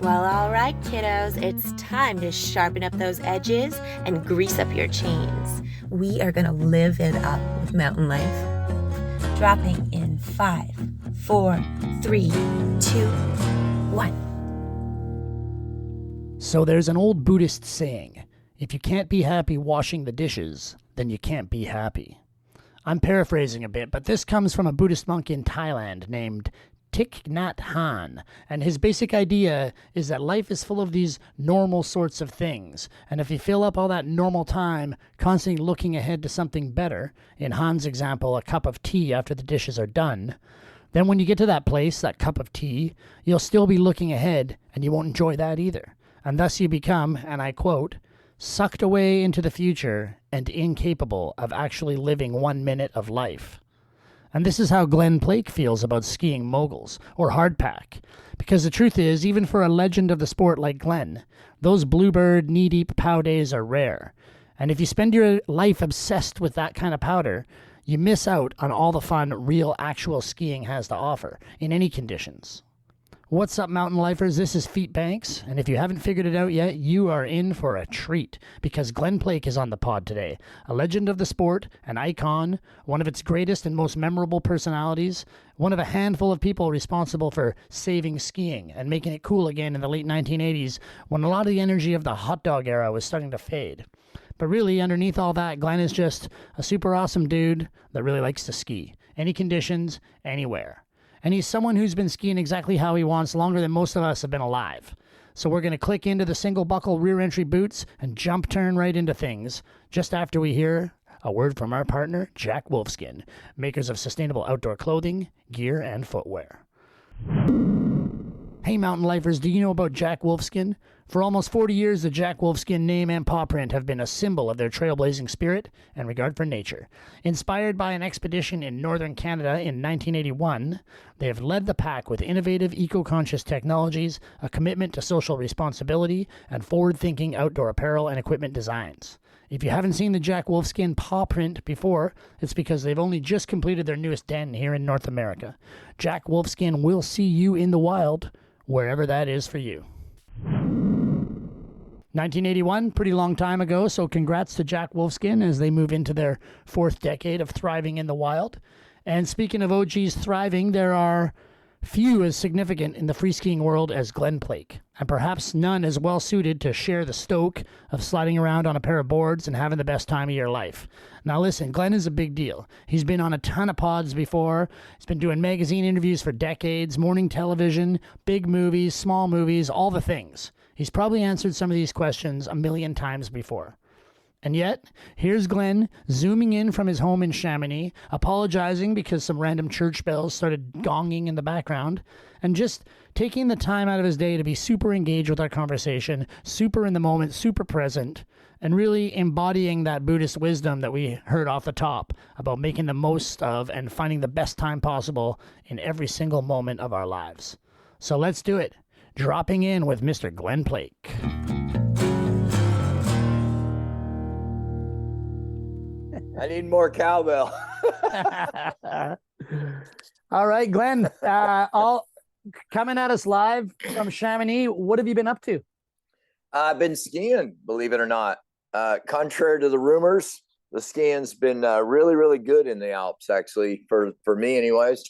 Well, all right, kiddos, it's time to sharpen up those edges and grease up your chains. We are going to live it up with mountain life. Dropping in 5, 4, 3, 2, 1. So there's an old Buddhist saying, if you can't be happy washing the dishes, then you can't be happy. I'm paraphrasing a bit, but this comes from a Buddhist monk in Thailand named Thich Nhat Hanh, and his basic idea is that life is full of these normal sorts of things, and if you fill up all that normal time constantly looking ahead to something better, in Han's example, a cup of tea after the dishes are done, then when you get to that place, that cup of tea, you'll still be looking ahead, and you won't enjoy that either. And thus you become, and I quote, sucked away into the future and incapable of actually living 1 minute of life. And this is how Glen Plake feels about skiing moguls, or hardpack. Because the truth is, even for a legend of the sport like Glen, those bluebird, knee-deep pow days are rare. And if you spend your life obsessed with that kind of powder, you miss out on all the fun real, actual skiing has to offer, in any conditions. What's up, mountain lifers? This is Feet Banks, and if you haven't figured it out yet, you are in for a treat, because Glen Plake is on the pod today. A legend of the sport, an icon, one of its greatest and most memorable personalities, one of a handful of people responsible for saving skiing and making it cool again in the late 1980s, when a lot of the energy of the hot dog era was starting to fade. But really, underneath all that, Glen is just a super awesome dude that really likes to ski. Any conditions, anywhere. And he's someone who's been skiing exactly how he wants longer than most of us have been alive. So we're going to click into the single buckle rear entry boots and jump turn right into things just after we hear a word from our partner, Jack Wolfskin, makers of sustainable outdoor clothing, gear, and footwear. Hey mountain lifers, do you know about Jack Wolfskin? For almost 40 years, the Jack Wolfskin name and paw print have been a symbol of their trailblazing spirit and regard for nature. Inspired by an expedition in northern Canada in 1981, they have led the pack with innovative, eco-conscious technologies, a commitment to social responsibility, and forward-thinking outdoor apparel and equipment designs. If you haven't seen the Jack Wolfskin paw print before, it's because they've only just completed their newest den here in North America. Jack Wolfskin will see you in the wild, wherever that is for you. 1981, pretty long time ago, so congrats to Jack Wolfskin as they move into their 4th decade of thriving in the wild. And speaking of OGs thriving, there are few as significant in the freeskiing world as Glen Plake, and perhaps none as well suited to share the stoke of sliding around on a pair of boards and having the best time of your life. Now listen, Glen is a big deal. He's been on a ton of pods before. He's been doing magazine interviews for decades, morning television, big movies, small movies, all the things. He's probably answered some of these questions a million times before. And yet, here's Glen zooming in from his home in Chamonix, apologizing because some random church bells started gonging in the background, and just taking the time out of his day to be super engaged with our conversation, super in the moment, super present, and really embodying that Buddhist wisdom that we heard off the top about making the most of and finding the best time possible in every single moment of our lives. So let's do it. Dropping in with Mr. Glen Plake. I need more cowbell. All right, Glen, all coming at us live from Chamonix. What have you been up to? I've been skiing, believe it or not. Contrary to the rumors, the skiing's been really, really good in the Alps, actually, for me anyways,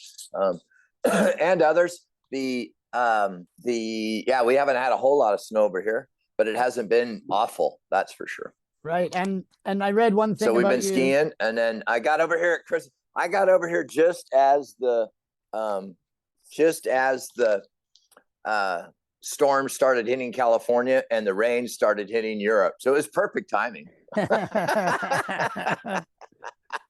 and others. We haven't had a whole lot of snow over here, but it hasn't been awful, that's for sure. Right, and I read one thing. So we've about been skiing, and then I got over here at Chris. I got over here just as the storm started hitting California and the rain started hitting Europe. So it was perfect timing.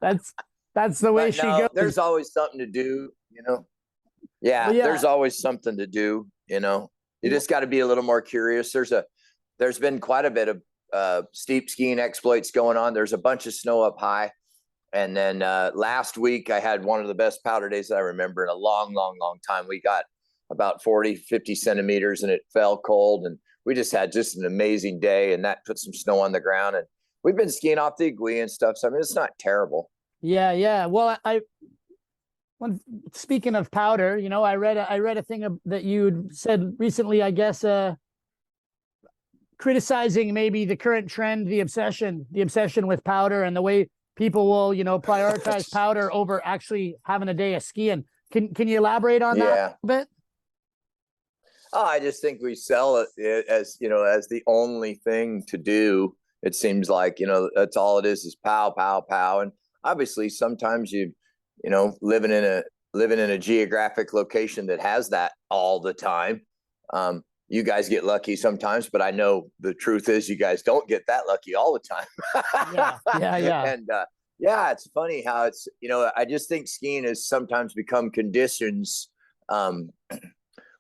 That's the way she goes. There's always something to do, you know. Yeah, there's always something to do, you know. You just got to be a little more curious. There's been quite a bit of steep skiing exploits going on. There's a bunch of snow up high. And then last week I had one of the best powder days that I remember in a long, long, long time. We got about 40, 50 centimeters and it fell cold. And we just had an amazing day, and that put some snow on the ground. And we've been skiing off the Aiguille and stuff. So, I mean, it's not terrible. Yeah. Well, Well, speaking of powder, I read a thing that you said recently, I guess, criticizing maybe the current trend, the obsession with powder and the way people will, prioritize powder over actually having a day of skiing. Can you elaborate on that a bit? Oh, I just think we sell it as, as the only thing to do. It seems like, that's all it is pow, pow, pow. And obviously sometimes living in a geographic location that has that all the time. You guys get lucky sometimes, but I know the truth is you guys don't get that lucky all the time. Yeah. And it's funny how it's, I just think skiing has sometimes become conditions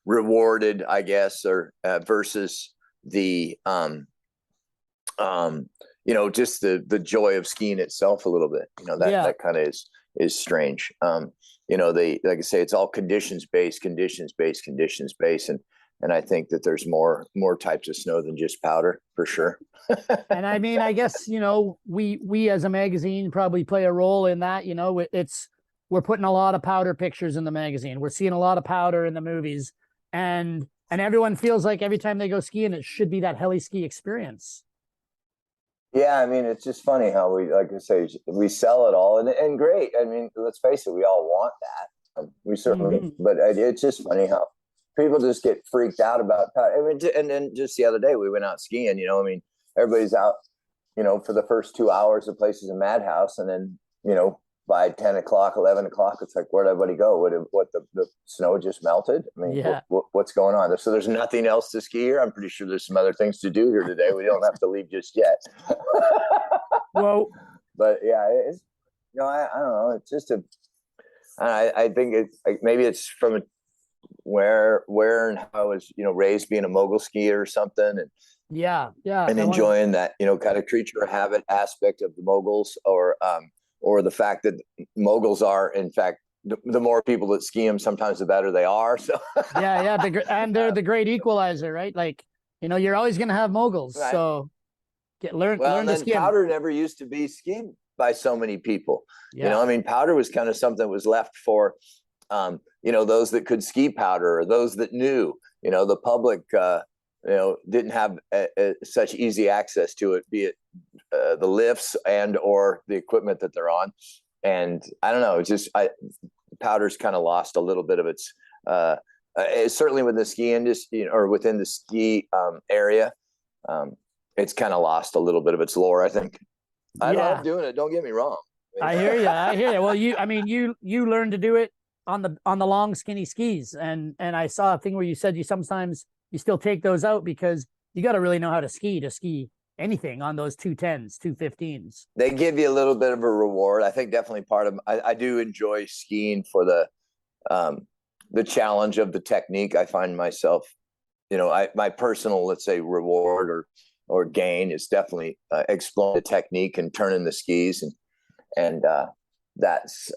rewarded, I guess, or versus the just the joy of skiing itself a little bit. That kind of is strange. They, like I say, it's all conditions based, and I think that there's more types of snow than just powder, for sure. And I mean, I guess, we as a magazine probably play a role in that. We're putting a lot of powder pictures in the magazine. We're seeing a lot of powder in the movies, and everyone feels like every time they go skiing, it should be that heli ski experience. Yeah, I mean, it's just funny how we, like I say, we sell it all, and great. I mean, let's face it, we all want that. We certainly, but it's just funny how people just get freaked out about powder. I mean, and then just the other day we went out skiing. I mean, everybody's out, for the first 2 hours, the place is a madhouse, and then by 10 o'clock, 11 o'clock, it's like, where'd everybody go? What the snow just melted? I mean, what's going on? So there's nothing else to ski here. I'm pretty sure there's some other things to do here today. We don't have to leave just yet. Well, but yeah, it's, I don't know. It's just I think it's maybe it's from where and how I was, raised being a mogul skier or something. And and enjoying that, kind of creature habit aspect of the moguls, or the fact that moguls are, in fact, the more people that ski them, sometimes the better they are. So and they're the great equalizer, right? Like, you're always going to have moguls. Right. So learn to ski. Powder never used to be skied by so many people. I mean, powder was kind of something that was left for, those that could ski powder, or those that knew. The public, didn't have such easy access to it, be it the lifts and or the equipment that they're on. And I don't know, it's just powder's kind of lost a little bit of its certainly within the ski industry, or within the ski area. It's kind of lost a little bit of its lore, I think. I love doing it, don't get me wrong. I hear you. Well, you learned to do it on the long skinny skis, and I saw a thing where you said you sometimes you still take those out because you got to really know how to ski anything on those 210s, 215s. They give you a little bit of a reward. I think definitely part of, I do enjoy skiing for the challenge of the technique. I find myself, my personal, let's say, reward or gain is definitely exploring the technique and turning the skis. And that's,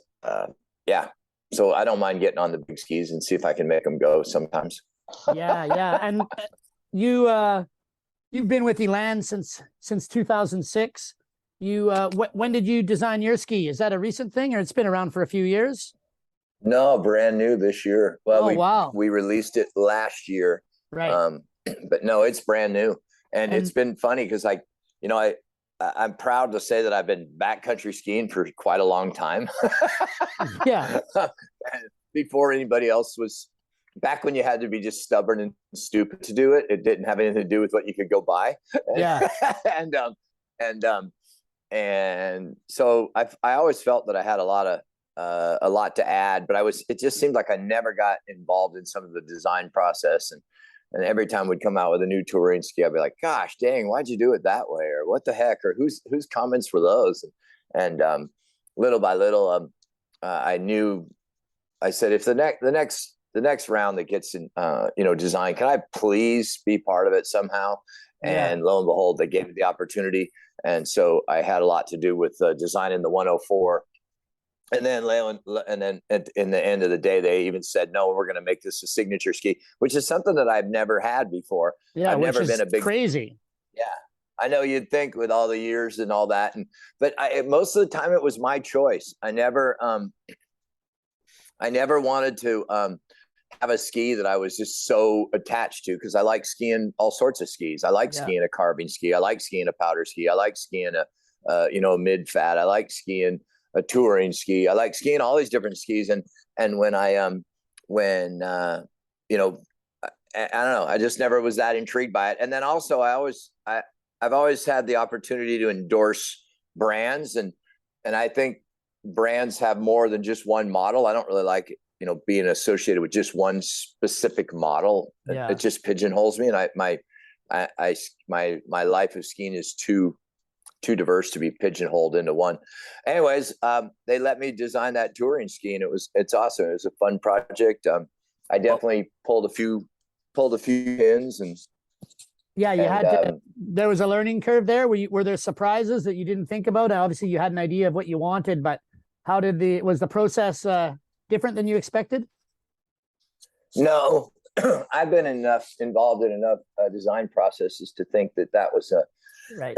So I don't mind getting on the big skis and see if I can make them go sometimes. Yeah. And you've been with Elan since 2006. When did you design your ski? Is that a recent thing, or it's been around for a few years? No, brand new this year. Well, we released it last year. Right. But no, it's brand new. And it's been funny because I'm proud to say that I've been backcountry skiing for quite a long time. Yeah. Before anybody else was, back when you had to be just stubborn and stupid to do it. It didn't have anything to do with what you could go buy. Yeah. and so I always felt that I had a lot to add, but it just seemed like I never got involved in some of the design process. And every time we'd come out with a new touring ski, I'd be like, gosh, dang, why'd you do it that way? Or what the heck? Or whose comments were those? And little by little, I said, if the next round that gets in, design, can I please be part of it somehow? And lo and behold, they gave me the opportunity. And so I had a lot to do with designing the 104. And then in the end of the day, they even said, no, we're going to make this a signature ski, which is something that I've never had before. Yeah, I've never been a big crazy. Yeah, I know you'd think with all the years and all that, but most of the time it was my choice. I never I never wanted to have a ski that I was just so attached to, because I like skiing all sorts of skis. I like skiing a carbine ski. I like skiing a powder ski. I like skiing a mid fat. I like skiing a touring ski. I like skiing all these different skis. And when I I don't know, I just never was that intrigued by it. And then also I've always had the opportunity to endorse brands, and I think brands have more than just one model. I don't really like, being associated with just one specific model. It just pigeonholes me. And my life of skiing is too diverse to be pigeonholed into one. Anyways, they let me design that touring ski, and it's awesome. It was a fun project. I definitely pulled a few pins, and there was a learning curve there. Were there surprises that you didn't think about? Obviously you had an idea of what you wanted, but was the process different than you expected? No, I've been involved in enough design processes to think that was right.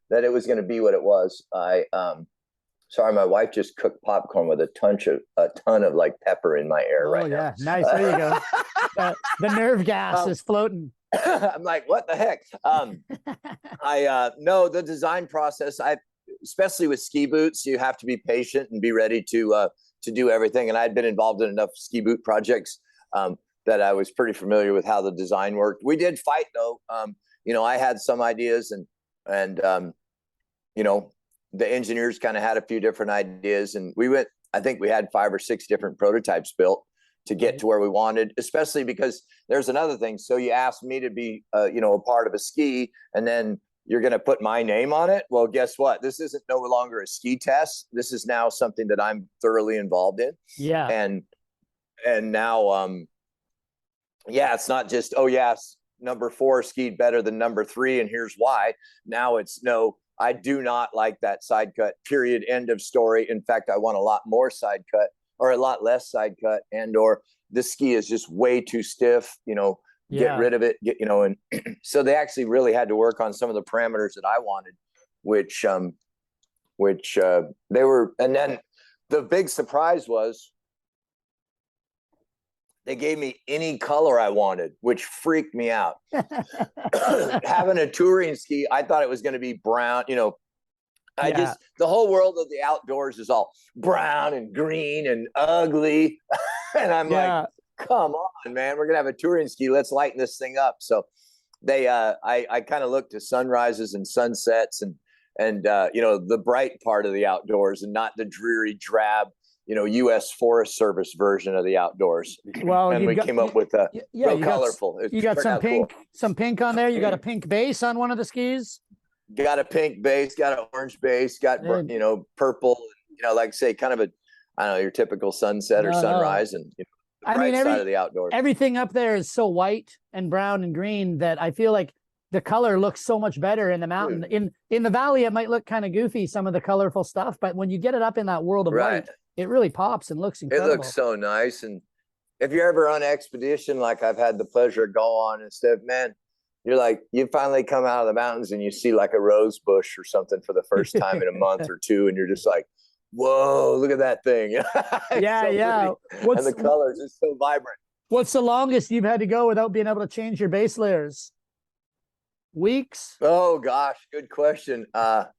that it was going to be what it was. Sorry, my wife just cooked popcorn with a ton of like pepper in my ear right now. Yeah, nice. There you go. The nerve gas is floating. I'm like, what the heck? No, the design process, especially with ski boots, you have to be patient and be ready to do everything. And I'd been involved in enough ski boot projects that I was pretty familiar with how the design worked. We did fight though. I had some ideas, and the engineers kind of had a few different ideas, and I think we had 5 or 6 different prototypes built to get to where we wanted, especially because there's another thing. So you asked me to be, a part of a ski, and then you're going to put my name on it. Well, guess what? This isn't no longer a ski test. This is now something that I'm thoroughly involved in. Yeah. And now, it's not just, oh yes, number 4 skied better than number 3, and here's why. Now it's no, I do not like that side cut, period, end of story. In fact, I want a lot more side cut, or a lot less side cut, or this ski is just way too stiff, get rid of it, and so they actually really had to work on some of the parameters that I wanted, which they were. And then the big surprise was they gave me any color I wanted, which freaked me out. Having a touring ski, I thought it was going to be brown, the whole world of the outdoors is all brown and green and ugly. And I'm like, come on, man, we're going to have a touring ski. Let's lighten this thing up. So I kind of looked to sunrises and sunsets and the bright part of the outdoors, and not the dreary, drab, U.S. Forest Service version of the outdoors. Well, and we came up with real colorful. You got some pink on there. You got a pink base on one of the skis. Got a pink base, got an orange base, got purple. Like I say, kind of your typical sunset or sunrise, and the bright side of the outdoors. Everything up there is so white and brown and green that I feel like the color looks so much better in the mountain. In the valley, it might look kind of goofy, some of the colorful stuff, but when you get it up in that world of white, it really pops and looks incredible. It looks so nice. And if you're ever on expedition, like I've had the pleasure to go on and stuff, man, you're like, you finally come out of the mountains and you see like a rose bush or something for the first time in a month or two, and you're just like, whoa, look at that thing. Yeah. And the colors is so vibrant. What's the longest you've had to go without being able to change your base layers? Weeks? Oh gosh, good question. No.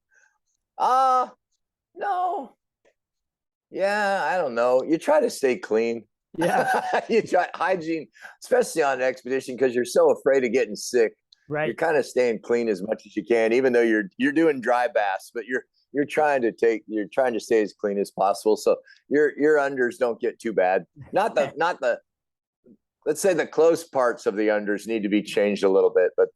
Yeah, I don't know. You try to stay clean. Yeah. You try hygiene, especially on an expedition, because you're so afraid of getting sick. Right. You're kind of staying clean as much as you can, even though you're doing dry baths, but you're trying to stay as clean as possible. So your unders don't get too bad. Not the let's say the close parts of the unders need to be changed a little bit, but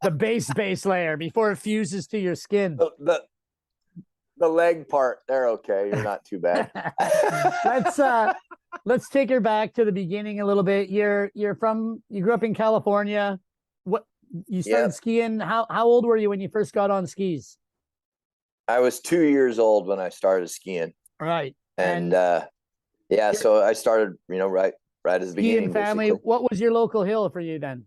the base layer before it fuses to your skin. The leg part, they're okay. You're not too bad. Let's take her back to the beginning a little bit. You grew up in California. What you started skiing? How old were you when you first got on skis? I was 2 years old when I started skiing. Right. And so I started, right at the beginning. Family. Basically. What was your local hill for you then?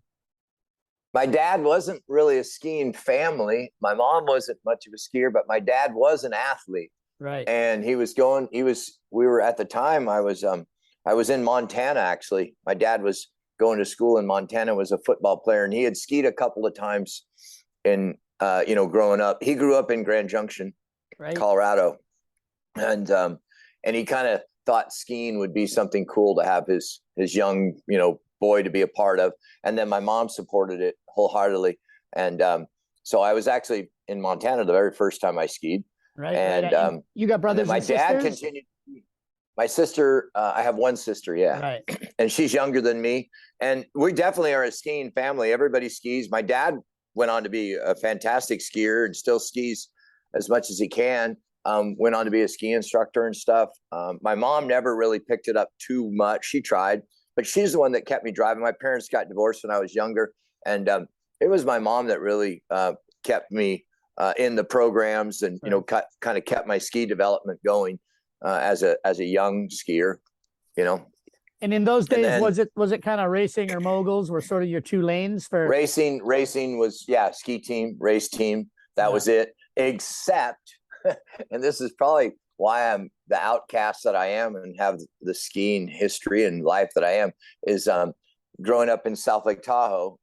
My dad wasn't really a skiing family. My mom wasn't much of a skier, but my dad was an athlete. Right. And we were at the time, I was in Montana, actually. My dad was going to school in Montana, was a football player, and he had skied a couple of times in, growing up. He grew up in Grand Junction, right, Colorado. And he kind of thought skiing would be something cool to have his young, boy to be a part of. And then my mom supported it wholeheartedly. And so I was actually in Montana the very first time I skied. Right. And you got brothers and sisters? My dad continued. My sister, I have one sister, yeah. Right. And she's younger than me. And we definitely are a skiing family. Everybody skis. My dad went on to be a fantastic skier and still skis as much as he can. Went on to be a ski instructor and stuff. My mom never really picked it up too much. She tried, but she's the one that kept me driving. My parents got divorced when I was younger. And it was my mom that really kept me in the programs and, kind of kept my ski development going as a young skier, And in those days, then, was it kind of racing or moguls were sort of your two lanes for racing? Racing was, ski team, race team. That was it. Except, and this is probably why I'm the outcast that I am and have the skiing history and life that I am, is growing up in South Lake Tahoe,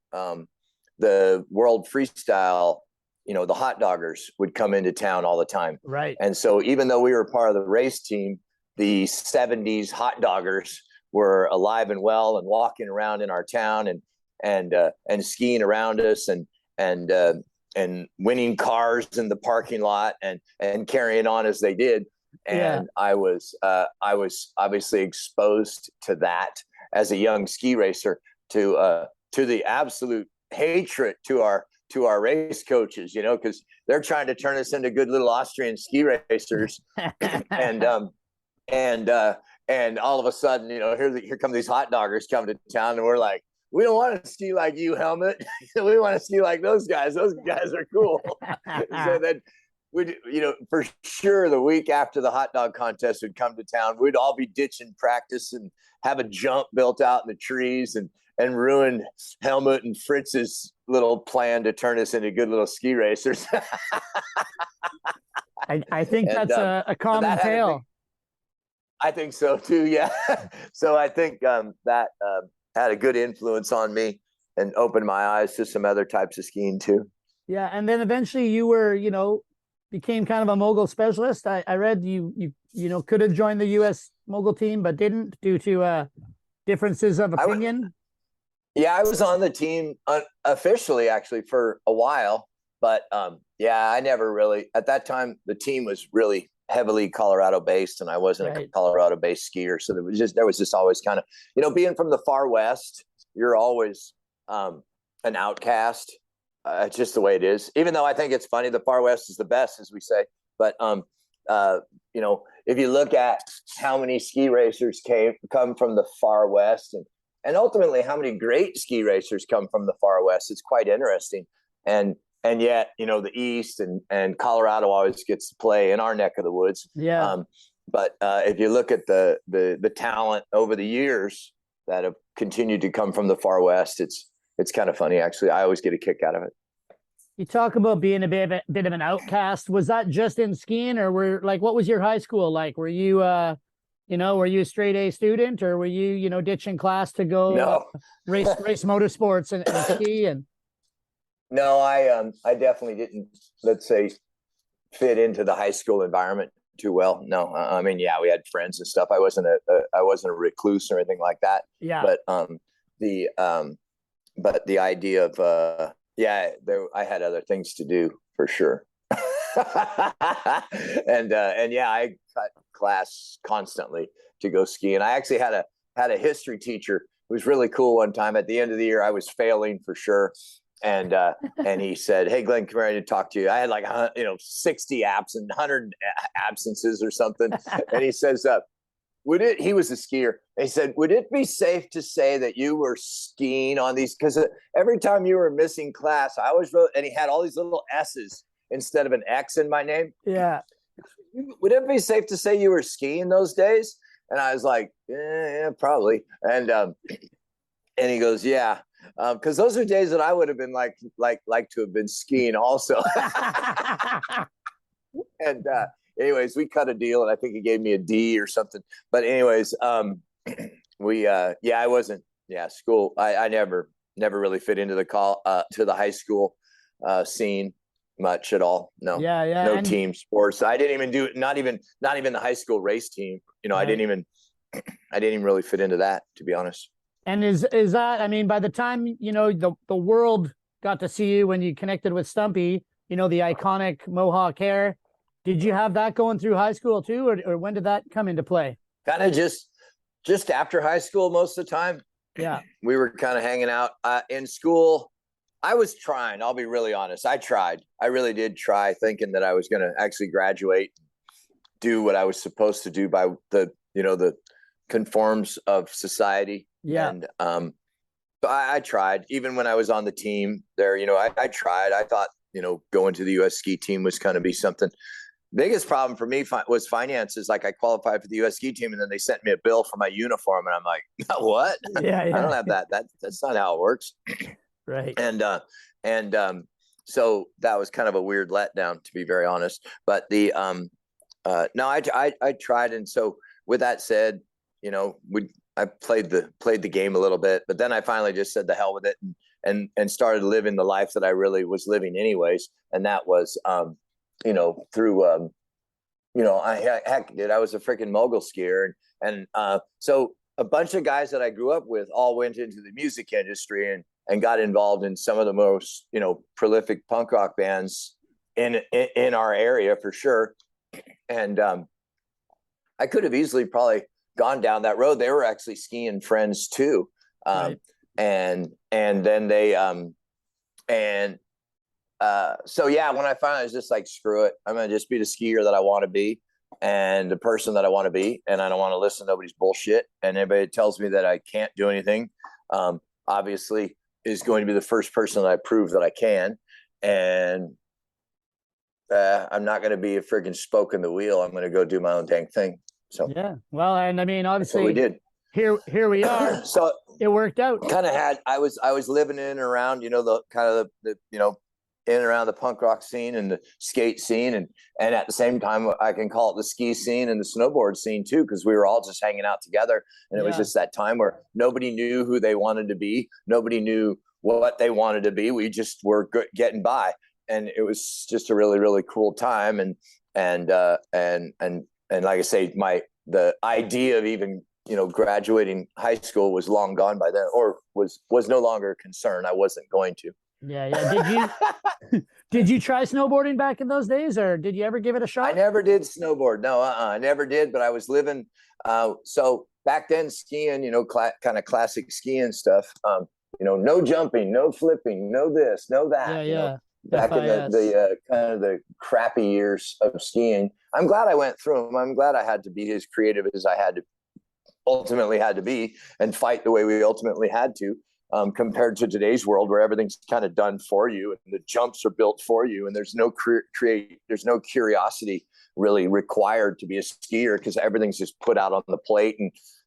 the World Freestyle, the hot doggers would come into town all the time. Right. And so even though we were part of the race team, the 70s hot doggers were alive and well and walking around in our town and skiing around us and winning cars in the parking lot and carrying on as they did. And I was obviously exposed to that as a young ski racer, to the absolute hatred to our race coaches, because they're trying to turn us into good little Austrian ski racers. and all of a sudden, here come these hot doggers coming to town, and we're like, we don't want to ski like you, Helmet. We want to ski like those guys. Those guys are cool. So then we'd, for sure, the week after the hot dog contest would come to town, we'd all be ditching practice and have a jump built out in the trees and ruin Helmut and Fritz's little plan to turn us into good little ski racers. I think that's a common tale. I think so too. Yeah. So I think that had a good influence on me and opened my eyes to some other types of skiing too. Yeah. And then eventually you were, became kind of a mogul specialist. I read you could have joined the U.S. mogul team, but didn't due to differences of opinion. I was on the team officially actually for a while, but I never really, at that time, the team was really heavily Colorado based, and I wasn't a Colorado based skier. So there was just always kind of, being from the far West, you're always an outcast. It's just the way it is, even though I think it's funny. The far West is the best, as we say, but if you look at how many ski racers come from the far West, and ultimately how many great ski racers come from the far West, it's quite interesting. And yet, the East and Colorado always gets to play in our neck of the woods. Yeah. But if you look at the talent over the years that have continued to come from the far West, it's kind of funny, actually. I always get a kick out of it. You talk about being a bit of an outcast. Was that just in skiing, or what was your high school like? Were you, were you a straight A student, or were you, ditching class to go race motorsports and ski? And no, I definitely didn't, let's say, fit into the high school environment too well. No, I mean, we had friends and stuff. I wasn't a recluse or anything like that. Yeah. But the idea of I had other things to do for sure. and I cut class constantly to go ski. And I actually had a history teacher who was really cool one time. At the end of the year, I was failing for sure. And he said, "Hey, Glenn, come here, I need to talk to you." I had 60 apps and 100 absences or something. And he says, he was a skier. And he said, "Would it be safe to say that you were skiing on these? Because every time you were missing class, I always wrote," and he had all these little S's instead of an X in my name. Yeah. "Would it be safe to say you were skiing those days?" And I was like, yeah, probably. And he goes, "Yeah. Because those are days that I would have been like to have been skiing also." And anyways, we cut a deal, and I think he gave me a D or something. But anyways, I wasn't, school. I never really fit into to the high school scene much at all. No, no team sports. I didn't even do not even the high school race team. I didn't even really fit into that, to be honest. And is that, I mean, by the time, the world got to see you when you connected with Stumpy, the iconic Mohawk hair, did you have that going through high school too? Or when did that come into play? Kind of just after high school most of the time. Yeah. We were kind of hanging out in school. I was trying, I'll be really honest. I tried. I really did try, thinking that I was going to actually graduate, do what I was supposed to do by the conforms of society. Yeah. And I tried. Even when I was on the team there, I tried. I thought, going to the U.S. ski team was going to be something. Biggest problem for me was finances. Like, I qualified for the U.S. ski team, and then they sent me a bill for my uniform, and I'm like, what? Yeah. I don't have that. That's not how it works. Right. And so that was kind of a weird letdown, to be very honest. But no, I tried. And so with that said, I played the game a little bit, but then I finally just said the hell with it and started living the life that I really was living anyways. And that was, through, I was a freaking mogul skier. And so a bunch of guys that I grew up with all went into the music industry and got involved in some of the most, prolific punk rock bands in our area, for sure. And I could have easily probably gone down that road. They were actually skiing friends too. Right. And then they, so yeah, when I finally was just like, screw it, I'm going to just be the skier that I want to be and the person that I want to be. And I don't want to listen to nobody's bullshit. And anybody that tells me that I can't do anything, obviously is going to be the first person that I prove that I can. And I'm not going to be a freaking spoke in the wheel. I'm going to go do my own dang thing. So yeah, well, and I mean, obviously we did. Here we are. So it worked out. Kind of I was living in and around, the kind of the in and around the punk rock scene and the skate scene, and at the same time I can call it the ski scene and the snowboard scene too, because we were all just hanging out together, and it was just that time where nobody knew who they wanted to be, nobody knew what they wanted to be. We just were getting by, and it was just a really, really cool time. And like I say, the idea of even graduating high school was long gone by then, or was no longer a concern. I wasn't going to. Yeah. Did you try snowboarding back in those days, or did you ever give it a shot? I never did snowboard. No, I never did. But I was living. So back then, skiing, kind of classic skiing stuff. No jumping, no flipping, no this, no that. Yeah. Back in the kind of the crappy years of skiing. I'm glad I went through them. I'm glad I had to be as creative as I ultimately had to be, and fight the way we ultimately had to, compared to today's world where everything's kind of done for you and the jumps are built for you, and there's no there's no curiosity really required to be a skier, because everything's just put out on the plate,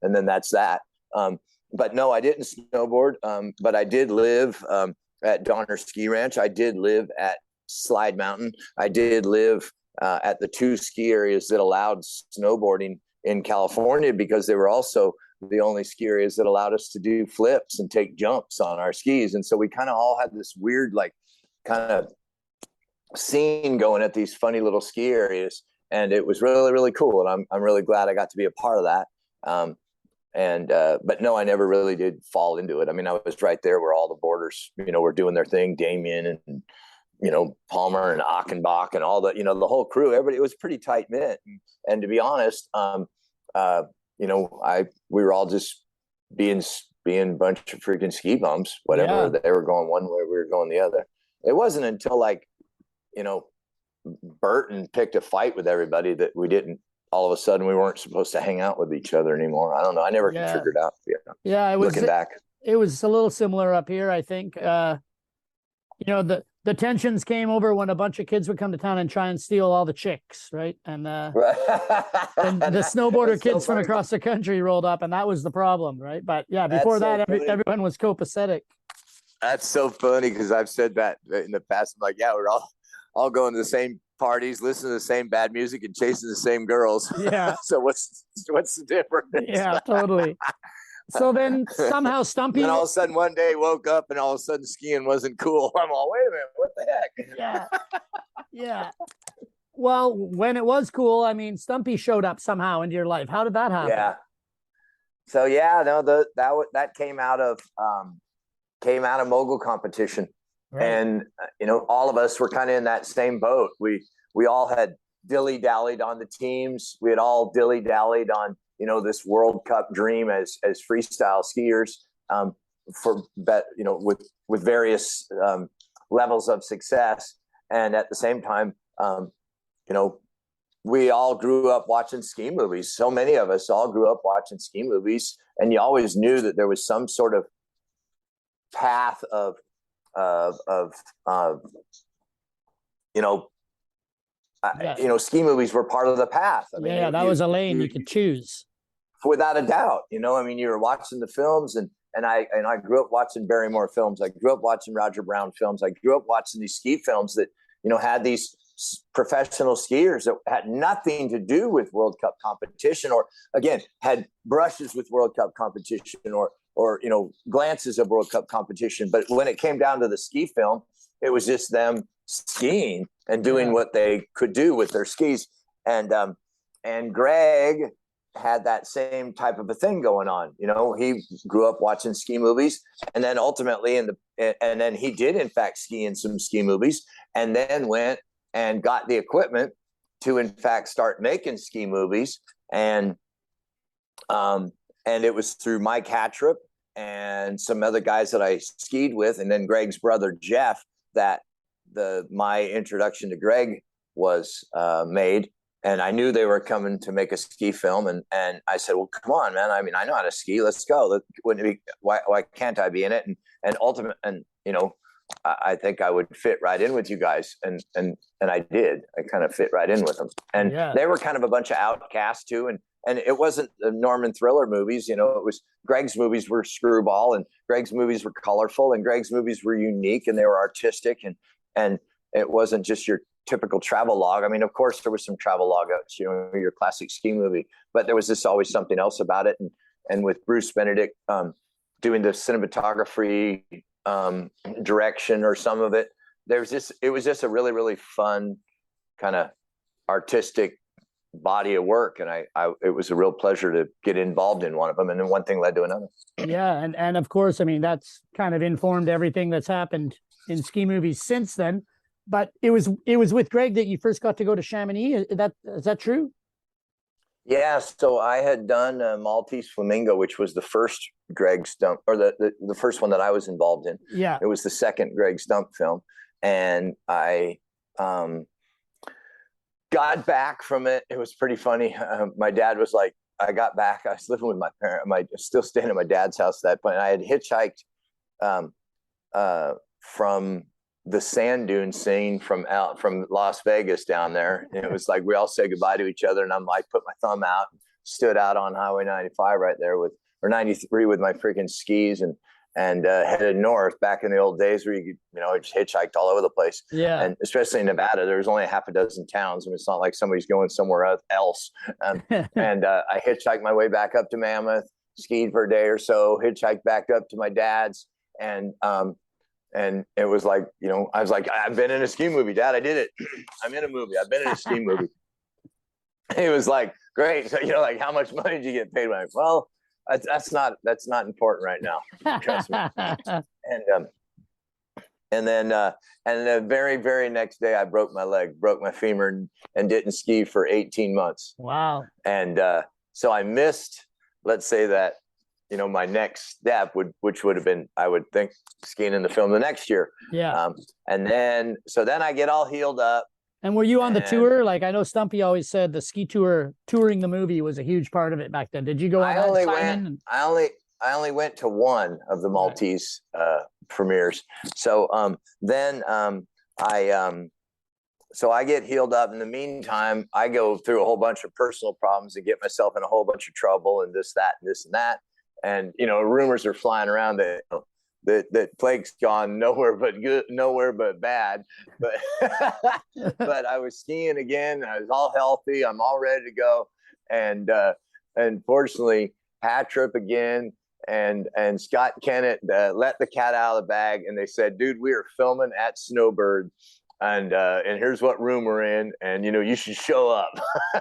and then that's that. But no, I didn't snowboard, but I did live at Donner Ski Ranch. I did live at Slide Mountain. I did live at the two ski areas that allowed snowboarding in California, because they were also the only ski areas that allowed us to do flips and take jumps on our skis. And so we kind of all had this weird, like, kind of scene going at these funny little ski areas. And it was really, really cool. And I'm really glad I got to be a part of that. But no, I never really did fall into it. I mean, I was right there where all the boarders, were doing their thing, Damien and, Palmer and Achenbach and all the, the whole crew, everybody, it was pretty tight knit. And to be honest, we were all just being a bunch of freaking ski bums, whatever. They were going one way, we were going the other. It wasn't until, like, Burton picked a fight with everybody that all of a sudden we weren't supposed to hang out with each other anymore. I don't know. I never figured out. Yeah. Looking back, it was a little similar up here, I think. The tensions came over when a bunch of kids would come to town and try and steal all the chicks, right? And and the snowboarder kids from across the country rolled up, and that was the problem, right? But yeah, before that, everyone was copacetic. That's so funny, because I've said that in the past. I'm like, yeah, we're all going to the same parties, listening to the same bad music, and chasing the same girls. Yeah. So what's the difference? Yeah, totally. So then somehow Stumpy. And all of a sudden, one day, woke up, and all of a sudden, skiing wasn't cool. I'm all, wait a minute, what the heck? Yeah. Yeah. Well, when it was cool, I mean, Stumpy showed up somehow into your life. How did that happen? Yeah. So yeah, no, that came out of mogul competition, right. And all of us were kind of in that same boat. We all had dilly-dallied on the teams. We had all dilly-dallied on this World Cup dream as freestyle skiers, with various levels of success. And at the same time, we all grew up watching ski movies. So many of us all grew up watching ski movies, and you always knew that there was some sort of path of ski movies were part of the path. I mean, that was a lane you could choose. Without a doubt, you were watching the films, and I grew up watching Barrymore films. I grew up watching Roger Brown films. I grew up watching these ski films that, had these professional skiers that had nothing to do with World Cup competition, or again, had brushes with World Cup competition or glances of World Cup competition. But when it came down to the ski film, it was just them skiing and doing what they could do with their skis. And Greg had that same type of a thing going on. He grew up watching ski movies, and then ultimately and then he did in fact ski in some ski movies, and then went and got the equipment to in fact start making ski movies. And it was through Mike Hattrip and some other guys that I skied with, and then Greg's brother Jeff, that my introduction to Greg was made. And I knew they were coming to make a ski film, and I said, "Well, come on, man! I mean, I know how to ski. Let's go. Why can't I be in it?" And ultimately, I think I would fit right in with you guys, and I did. I kind of fit right in with them, and they were kind of a bunch of outcasts too. And it wasn't the Norman Thriller movies. It was Greg's movies were screwball, and Greg's movies were colorful, and Greg's movies were unique, and they were artistic, and it wasn't just your typical travel log. I mean, of course, there was some travel log, your classic ski movie, but there was just always something else about it. And with Bruce Benedict doing the cinematography, direction, or some of it, it was just a really, really fun kind of artistic body of work. And it was a real pleasure to get involved in one of them. And then one thing led to another. Yeah. And of course, I mean, that's kind of informed everything that's happened in ski movies since then. But it was with Greg that you first got to go to Chamonix. Is that true? Yeah. So I had done Maltese Flamingo, which was the first Greg Stump, or the first one that I was involved in. Yeah. It was the second Greg Stump film. And I got back from it. It was pretty funny. My dad was like, I got back. I was living with my parents. Still staying at my dad's house at that point. I had hitchhiked from the sand dune scene from Las Vegas down there. And it was like, we all say goodbye to each other. And I'm like, put my thumb out, stood out on Highway 95 right there or 93 with my freaking skis and headed north back in the old days where you just hitchhiked all over the place. Yeah. And especially in Nevada, there was only a half a dozen towns. I mean, it's not like somebody's going somewhere else. And I hitchhiked my way back up to Mammoth, skied for a day or so, hitchhiked back up to my dad's. And it was like, I was like, I've been in a ski movie, Dad. I did it. I'm in a movie. I've been in a ski movie. He was like, great. So, like, how much money did you get paid? I'm like, well, that's not important right now. Trust me. And then the very, very next day, I broke my femur, and didn't ski for 18 months. Wow. And so I missed, let's say that, my next step which would have been, I would think, skiing in the film the next year. Yeah. And then I get all healed up. And were you on the tour? Like, I know Stumpy always said the ski touring the movie was a huge part of it back then. Did you go on I only went to one of the Maltese premieres. So so I get healed up. In the meantime, I go through a whole bunch of personal problems and get myself in a whole bunch of trouble and this, that, and this and that. And, rumors are flying around that that Plake's gone nowhere but good, nowhere but bad. But but I was skiing again. I was all healthy. I'm all ready to go. And fortunately, hat trip again. And Scott Kennett let the cat out of the bag, and they said, "Dude, we are filming at Snowbird, and here's what room we're in, and you should show up."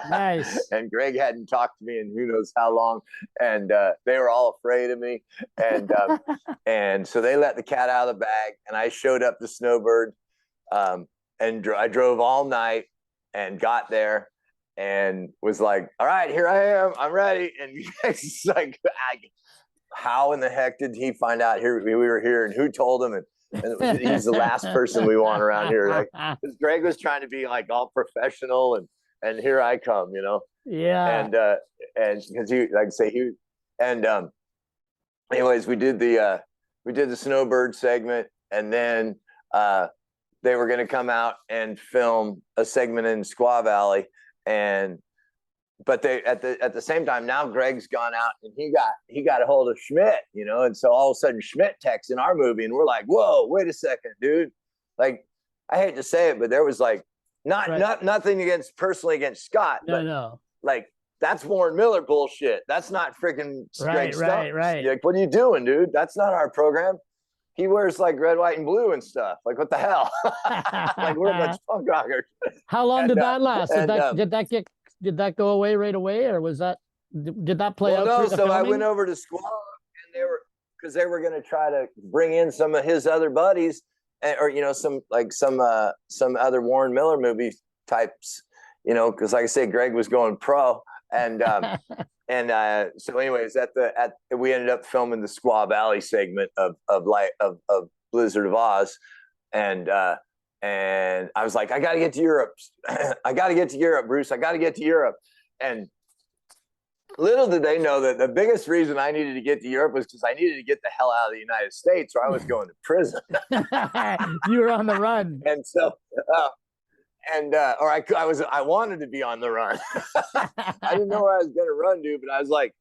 Nice. And Greg hadn't talked to me in who knows how long, and they were all afraid of me, and so they let the cat out of the bag, and I showed up to Snowbird, and I drove all night and got there and was like, "All right, here I am, I'm ready." And it's like, how in the heck did he find out here we were here, and who told him? And he's the last person we want around here. Like, because Greg was trying to be like all professional, and here I come, Yeah. And because he, like I say, anyways, we did the Snowbird segment, and then they were going to come out and film a segment in Squaw Valley, but they at the same time, now Greg's gone out and he got a hold of Schmidt, and so all of a sudden Schmidt texts in our movie, and we're like, whoa, wait a second, dude. Like, I hate to say it, but there was like nothing personally against Scott, but no, like, that's Warren Miller bullshit. That's not freaking Greg Stubbs. Right. Like, what are you doing, dude? That's not our program. He wears like red, white, and blue and stuff. Like, what the hell? Like, we're a bunch of punk rockers. How long did that last? Did that go away right away, or did that play out? No, through the so filming? I went over to Squaw, and they were going to try to bring in some of his other buddies, or some other Warren Miller movie types, because like I say, Greg was going pro, and so anyways, we ended up filming the Squaw Valley segment of Blizzard of Oz, and I was like, I got to get to Europe. I got to get to Europe, Bruce. I got to get to Europe. And little did they know that the biggest reason I needed to get to Europe was because I needed to get the hell out of the United States, or I was going to prison. You were on the run. And so, I wanted to be on the run. I didn't know where I was going to run to, but I was like,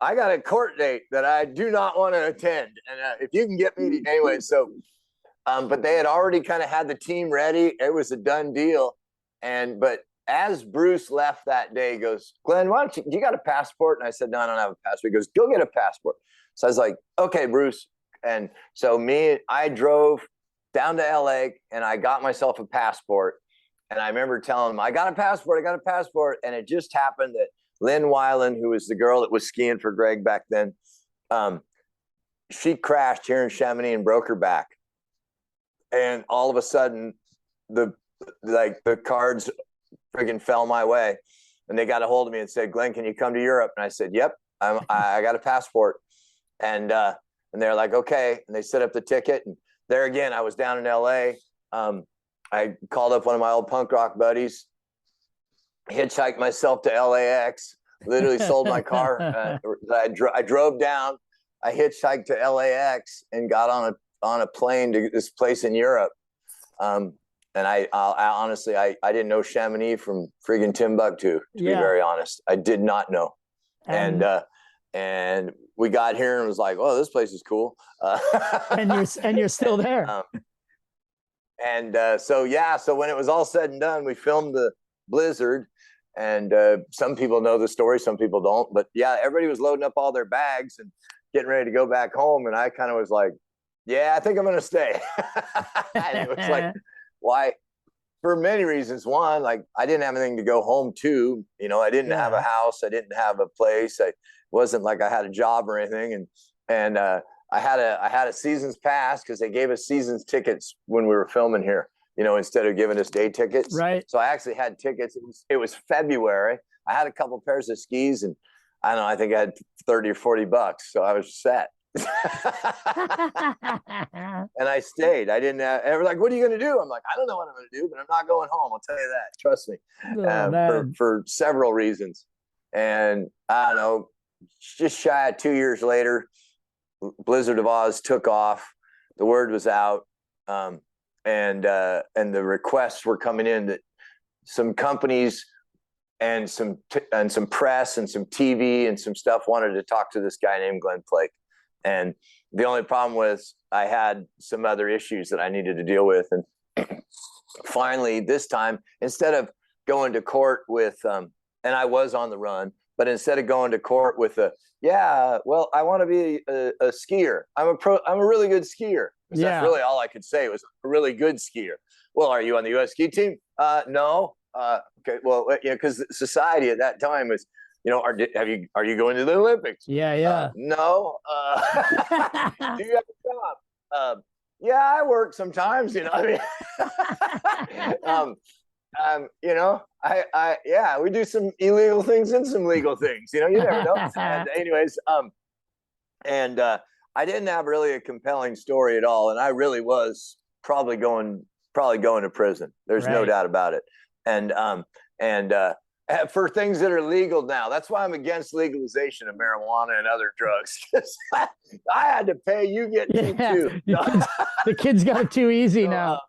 I got a court date that I do not want to attend. And if you can get me to, anyway, so, but they had already kind of had the team ready. It was a done deal. But as Bruce left that day, he goes, "Glenn, why don't you got a passport?" And I said, "No, I don't have a passport." He goes, "Go get a passport." So I was like, "Okay, Bruce." And so I drove down to LA, and I got myself a passport. And I remember telling him, I got a passport. And it just happened that Lynn Weiland, who was the girl that was skiing for Greg back then, she crashed here in Chamonix and broke her back. And all of a sudden, the cards freaking fell my way, and they got a hold of me and said, "Glenn, can you come to Europe?" And I said, "Yep, I got a passport." And they're like, "Okay." And they set up the ticket. And there again, I was down in LA. I called up one of my old punk rock buddies, hitchhiked myself to LAX, literally sold my car. I drove down, I hitchhiked to LAX and got on a plane to this place in Europe. And I honestly, I didn't know Chamonix from friggin' Timbuktu, to be very honest. I did not know. And we got here and was like, "Oh, this place is cool." And you're still there. So when it was all said and done, we filmed the Blizzard, and some people know the story, some people don't. But yeah, everybody was loading up all their bags and getting ready to go back home, and I kind of was like, "Yeah, I think I'm gonna stay." And it was like, why? For many reasons. One, like, I didn't have anything to go home to. I didn't have a house. I didn't have a place. I wasn't like I had a job or anything. And I had a season's pass because they gave us season's tickets when we were filming here, instead of giving us day tickets. Right. So I actually had tickets. It was February. I had a couple pairs of skis, and I don't know, I think I had $30 or $40. So I was set. And I stayed. I didn't and they were like, "What are you going to do?" I'm like, "I don't know what I'm going to do, but I'm not going home. I'll tell you that. Trust me." For several reasons. And I don't know, just shy of 2 years later, Blizzard of Oz took off. The word was out. And the requests were coming in that some companies and some press and some TV and some stuff wanted to talk to this guy named Glen Plake. And the only problem was I had some other issues that I needed to deal with. And finally, this time, instead of going to court with, and I was on the run, but instead of going to court with I want to be a skier. I'm a really good skier. That's really all I could say was a really good skier. Well, are you on the U.S. ski team? No. Okay. Well, because society at that time was, are you going to the Olympics? Yeah. No. Do you have a job? Yeah, I work sometimes. I mean, we do some illegal things and some legal things. You never know. And anyways, I didn't have really a compelling story at all, and I really was probably going to prison. There's no doubt about it. And for things that are legal now, that's why I'm against legalization of marijuana and other drugs. I had to pay. You get to too. The kids got it too easy now.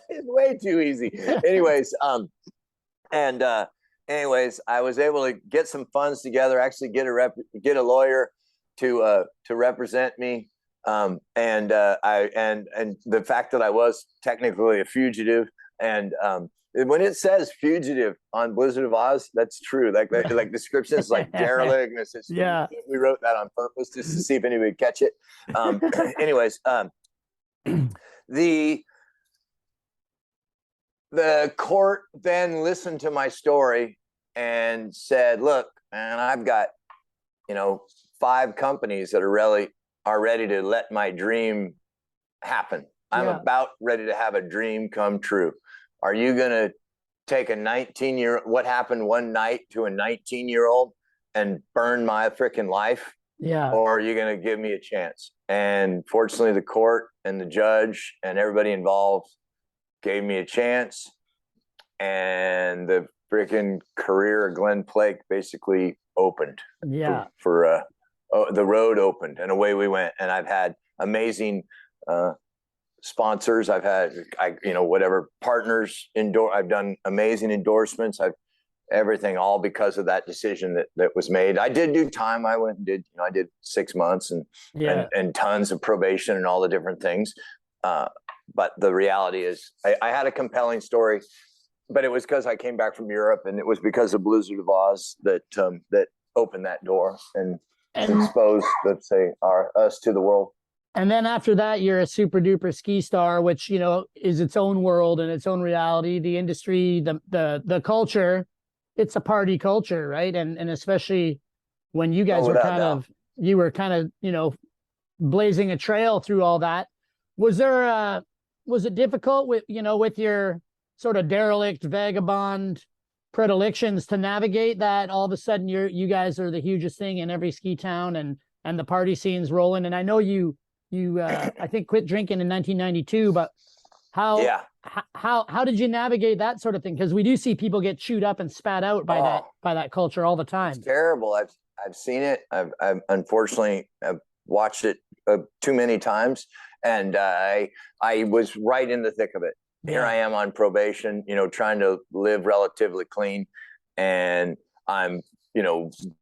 It's way too easy. Anyways, I was able to get some funds together, actually get a lawyer to represent me. And the fact that I was technically a fugitive, and when it says fugitive on Blizzard of Oz, that's true. Like descriptions like derelict. We wrote that on purpose just to see if anybody would catch it. Anyways, the court then listened to my story and said, look, man, I've got, 5 companies that are ready to let my dream happen. I'm about ready to have a dream come true. Are you going to take what happened one night to a 19-year-old and burn my freaking life? Yeah. Or are you going to give me a chance? And fortunately, the court and the judge and everybody involved gave me a chance, and the freaking career of Glen Plake basically opened. Yeah. For the road opened, and away we went. And I've had amazing sponsors. I've had partners I've done amazing endorsements. Everything, all because of that decision that was made. I did do time. I went and did, I did 6 months and tons of probation and all the different things. But the reality is I had a compelling story, but it was because I came back from Europe, and it was because of Blizzard of Oz that opened that door and exposed, let's say, us to the world. And then after that, you're a super duper ski star, which, is its own world and its own reality. The industry, the culture, it's a party culture, right? And especially when you guys were kind of blazing a trail through all that. Was it difficult with your sort of derelict vagabond predilections to navigate that? All of a sudden you guys are the hugest thing in every ski town, and the party scene's rolling. And I know you I think quit drinking in 1992, but how did you navigate that sort of thing? Because we do see people get chewed up and spat out by that culture all the time. It's terrible. I've seen it. I've unfortunately watched it too many times, and I was right in the thick of it. Here I am on probation, trying to live relatively clean, and I'm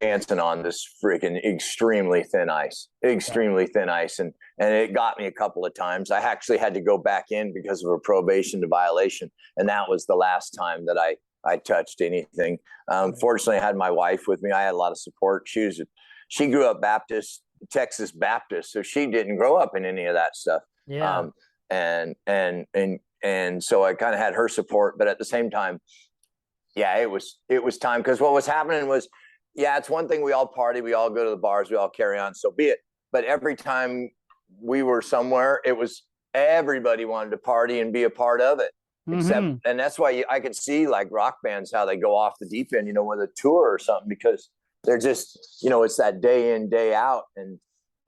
dancing on this freaking extremely thin ice, and it got me a couple of times. I actually had to go back in because of a probation violation, and that was the last time that I touched anything. Fortunately, I had my wife with me. I had a lot of support. She grew up Texas Baptist, so she didn't grow up in any of that stuff. And so I kind of had her support, but at the same time, it was time, because what was happening was, it's one thing, we all party, we all go to the bars, we all carry on, so be it. But every time we were somewhere, it was everybody wanted to party and be a part of it. And that's why I could see like rock bands, how they go off the deep end, with a tour or something, because they're just, it's that day in, day out. And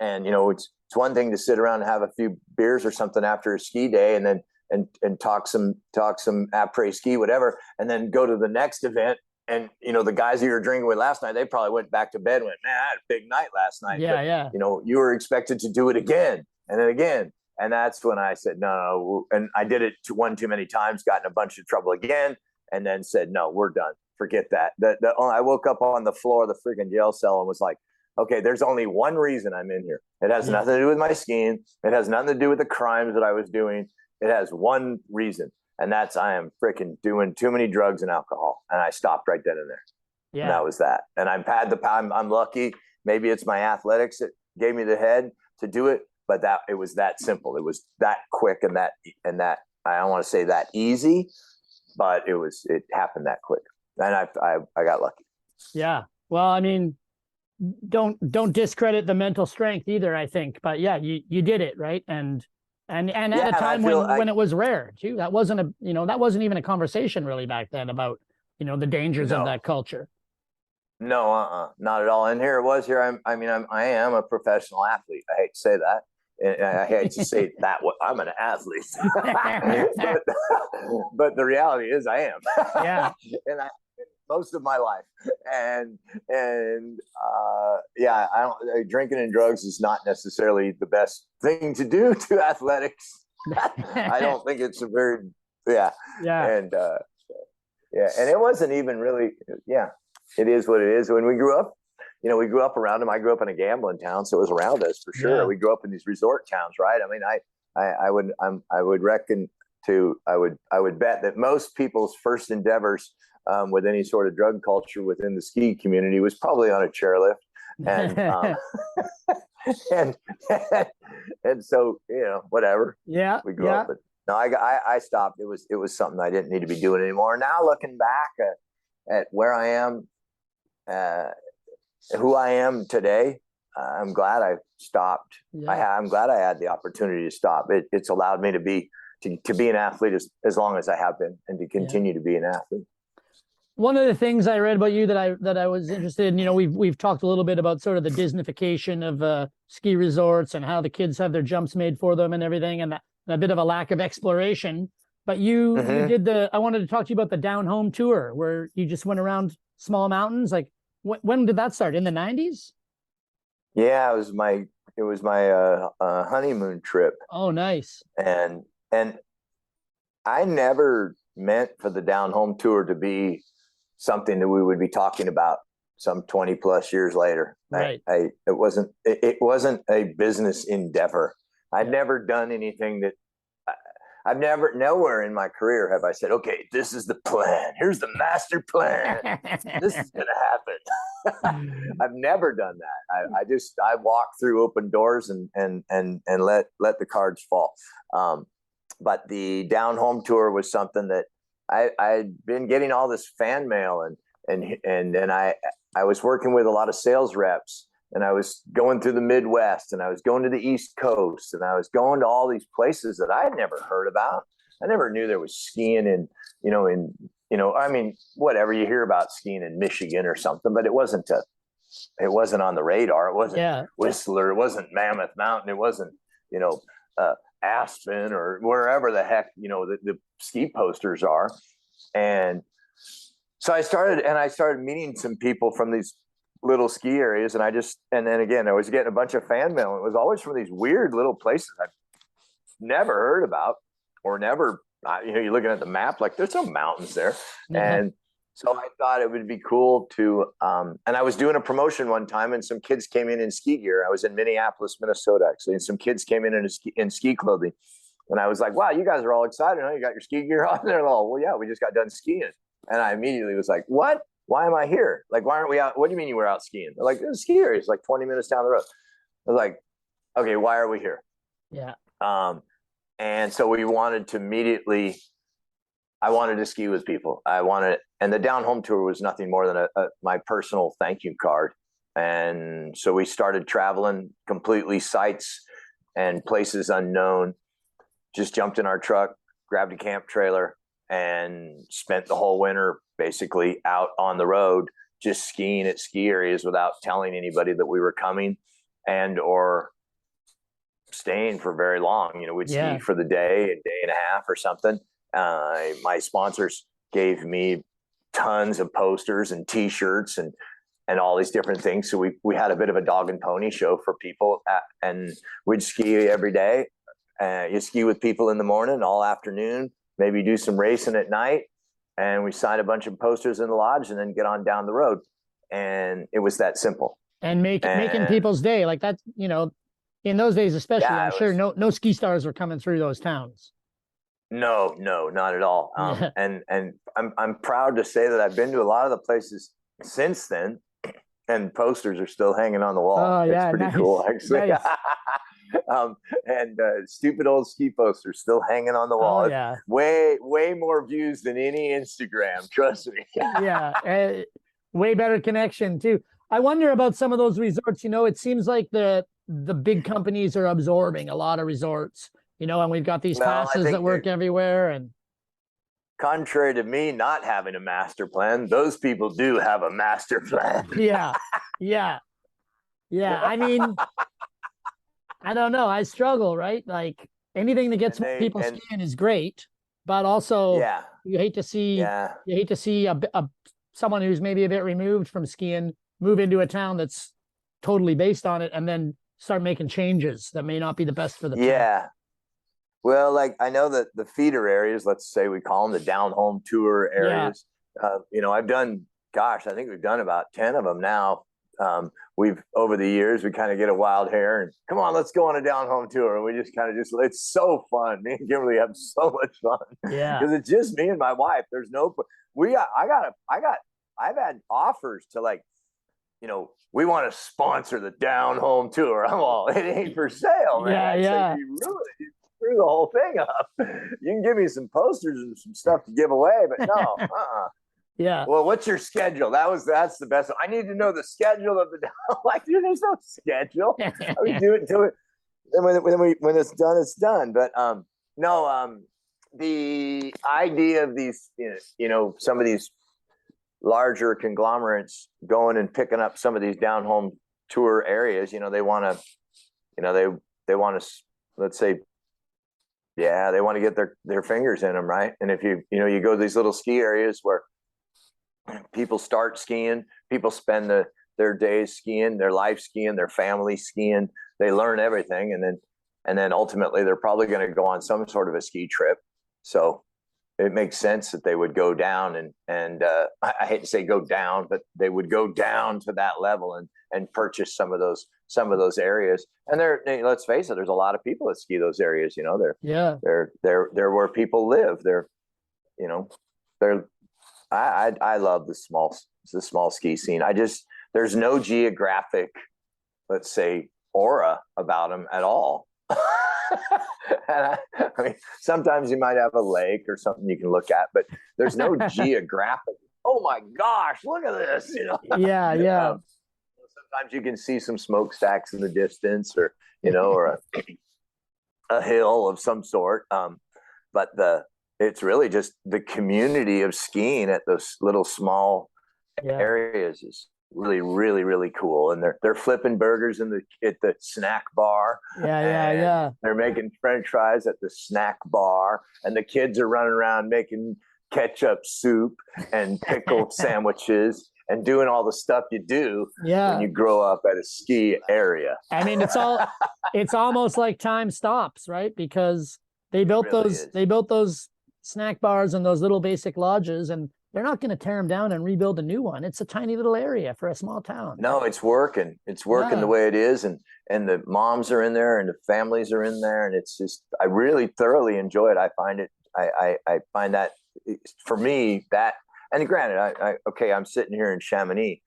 it's one thing to sit around and have a few beers or something after a ski day, and then and talk some après ski, whatever, and then go to the next event. And, the guys that you were drinking with last night, they probably went back to bed and went, man, I had a big night last night. You were expected to do it again and then again. And that's when I said, no. And I did it one too many times, got in a bunch of trouble again, and then said, no, we're done. Forget that. I woke up on the floor of the freaking jail cell and was like, okay, there's only one reason I'm in here. It has nothing to do with my skiing. It has nothing to do with the crimes that I was doing. It has one reason, and that's I am freaking doing too many drugs and alcohol. And I stopped right then and there. Yeah. And that was that. And I'm lucky. Maybe it's my athletics that gave me the head to do it, but it was that simple. It was that quick and that I don't want to say that easy, but it happened that quick. And I got lucky. Yeah. Well, I mean, don't discredit the mental strength either, I think. But yeah, you did it, right? And at a time when it was rare too. That wasn't even a conversation really back then about, the dangers of that culture. No, not at all. And here it was. I am a professional athlete. I hate to say that. And I hate to say that I'm an athlete, but the reality is I am. Yeah. And most of my life. And drinking and drugs is not necessarily the best thing to do to athletics. I don't think it's a very, yeah. And, and it wasn't even really, it is what it is. When we grew up, we grew up around them. I grew up in a gambling town, so it was around us for sure. Yeah. We grew up in these resort towns, right? I mean, I would bet that most people's first endeavors with any sort of drug culture within the ski community was probably on a chairlift, and so whatever. Yeah, we grew up. But no, I stopped. It was something I didn't need to be doing anymore. Now looking back at where I am, who I am today, I'm glad I stopped. Yeah. I'm glad I had the opportunity to stop. It's allowed me to be an athlete as long as I have been, and to continue to be an athlete. One of the things I read about you that I was interested in, we've talked a little bit about sort of the Disneyfication of ski resorts and how the kids have their jumps made for them and everything, and a bit of a lack of exploration. But you did I wanted to talk to you about the Down Home tour, where you just went around small mountains. Like, when did that start? In the 90s? Yeah, it was my honeymoon trip. Oh, nice. And I never meant for the Down Home tour to be something that we would be talking about some 20 plus years later. Right. It wasn't a business endeavor. I'd never done anything that nowhere in my career have I said, okay, this is the plan. Here's the master plan. This is going to happen. I've never done that. I walk through open doors and let the cards fall. But the Down Home tour was something that I'd been getting all this fan mail, and I was working with a lot of sales reps, and I was going through the Midwest, and I was going to the East Coast, and I was going to all these places that I had never heard about. I never knew there was skiing whatever you hear about skiing in Michigan or something, but it wasn't on the radar. It wasn't Whistler. It wasn't Mammoth Mountain. It wasn't, Aspen or wherever the heck, the ski posters are. And so I started meeting some people from these little ski areas, and then again, I was getting a bunch of fan mail. It was always from these weird little places I've never heard about, or never, you're looking at the map, like there's some mountains there. Mm-hmm. And so I thought it would be cool to, and I was doing a promotion one time, and some kids came in ski gear. I was in Minneapolis, Minnesota, actually, and some kids came in ski clothing. And I was like, wow, you guys are all excited, huh? You got your ski gear on? They're all, well, yeah, we just got done skiing. And I immediately was like, what? Why am I here? Like, why aren't we out? What do you mean you were out skiing? They're like, there's a ski area. It's like 20 minutes down the road. I was like, okay, why are we here? Yeah. And so I wanted to ski with people. And the Down Home tour was nothing more than my personal thank you card. And so we started traveling completely sites and places unknown, just jumped in our truck, grabbed a camp trailer, and spent the whole winter basically out on the road, just skiing at ski areas without telling anybody that we were coming or staying for very long. We'd ski for the day, a day and a half or something. My sponsors gave me tons of posters and t-shirts and all these different things. So we had a bit of a dog and pony show for people, and we'd ski every day. You ski with people in the morning, all afternoon, maybe do some racing at night, and we sign a bunch of posters in the lodge and then get on down the road. And it was that simple. and making people's day like that. You know, in those days especially, I'm sure no ski stars were coming through those towns. No, not at all. And I'm proud to say that I've been to a lot of the places since then, and posters are still hanging on the wall. Oh yeah, it's pretty cool actually. Nice. And stupid old ski posters still hanging on the wall. Oh, yeah. Way more views than any Instagram, trust me. Yeah, way better connection too. I wonder about some of those resorts. You know, it seems like the big companies are absorbing a lot of resorts, you know, and we've got these passes that work everywhere. And contrary to me not having a master plan, those people do have a master plan. Yeah. I mean, I don't know. I struggle, right? Like anything that gets people skiing is great, but also you hate to see someone who's maybe a bit removed from skiing move into a town that's totally based on it and then start making changes that may not be the best for the town. Well, like I know that the feeder areas, let's say we call them the down home tour areas. You know, I've done, I think we've done about 10 of them now. We've over the years, we kind of get a wild hair and come on, let's go on a down home tour. And we just it's so fun. Me and Kimberly have so much fun. Yeah. Because it's just me and my wife. There's no, I've had offers to like, you know, we want to sponsor the down home tour. I'm all, it ain't for sale, man. Yeah. You screw the whole thing up. You can give me some posters and some stuff to give away, but no, Yeah. Well, what's your schedule? That's the best one. I need to know the schedule of the like, dude, there's no schedule. We do it until when it's done, it's done. But the idea of these, you know, some of these larger conglomerates going and picking up some of these down home tour areas, you know, they want to, let's say, they want to get their fingers in them, right? And if you go to these little ski areas where people start skiing, people spend their days skiing, their life skiing, their family skiing, they learn everything, and then ultimately they're probably going to go on some sort of a ski trip. So it makes sense that they would go down and I hate to say go down, but they would go down to that level and purchase some of those areas. And let's face it, there's a lot of people that ski those areas. You know, they're where people live. I love the small ski scene. There's no geographic, let's say, aura about them at all. I mean, sometimes you might have a lake or something you can look at, but there's no geographic. Oh my gosh, look at this! You know? Yeah. Sometimes you can see some smokestacks in the distance, or or a hill of some sort. But it's really just the community of skiing at those little small areas is really, really, really cool. And they're flipping burgers at the snack bar. Yeah. They're making French fries at the snack bar, and the kids are running around making ketchup soup and pickled sandwiches and doing all the stuff you do when you grow up at a ski area. I mean, it's almost like time stops, right? Because they built those snack bars and those little basic lodges, and they're not going to tear them down and rebuild a new one. It's a tiny little area for a small town. No, it's working. It's working the way it is. And the moms are in there and the families are in there. And it's just, I really thoroughly enjoy it. I find that for me that, and granted, I'm sitting here in Chamonix,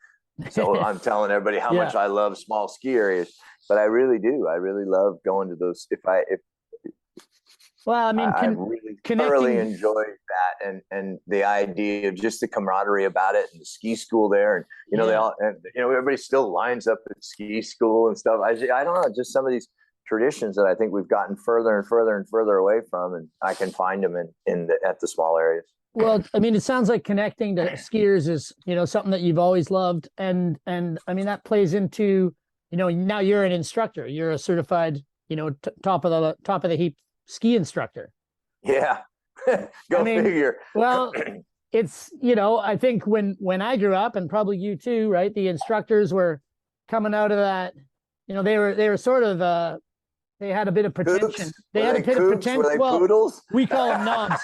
so I'm telling everybody how much I love small ski areas, but I really do. I really love going to those. Well, I mean, I really thoroughly enjoy that, and the idea of just the camaraderie about it, and the ski school there, and they all, and everybody still lines up at ski school and stuff. I don't know, just some of these traditions that I think we've gotten further and further and further away from, and I can find them at the small areas. Well, I mean, it sounds like connecting to skiers is something that you've always loved, and I mean that plays into now you're an instructor, you're a certified top of the heap ski instructor. Yeah. Figure. Well, it's, I think when I grew up, and probably you too, right? The instructors were coming out of that, they were sort of, they had a bit of pretension. Coops? They had a bit of pretension. Were they poodles? We call them knobs.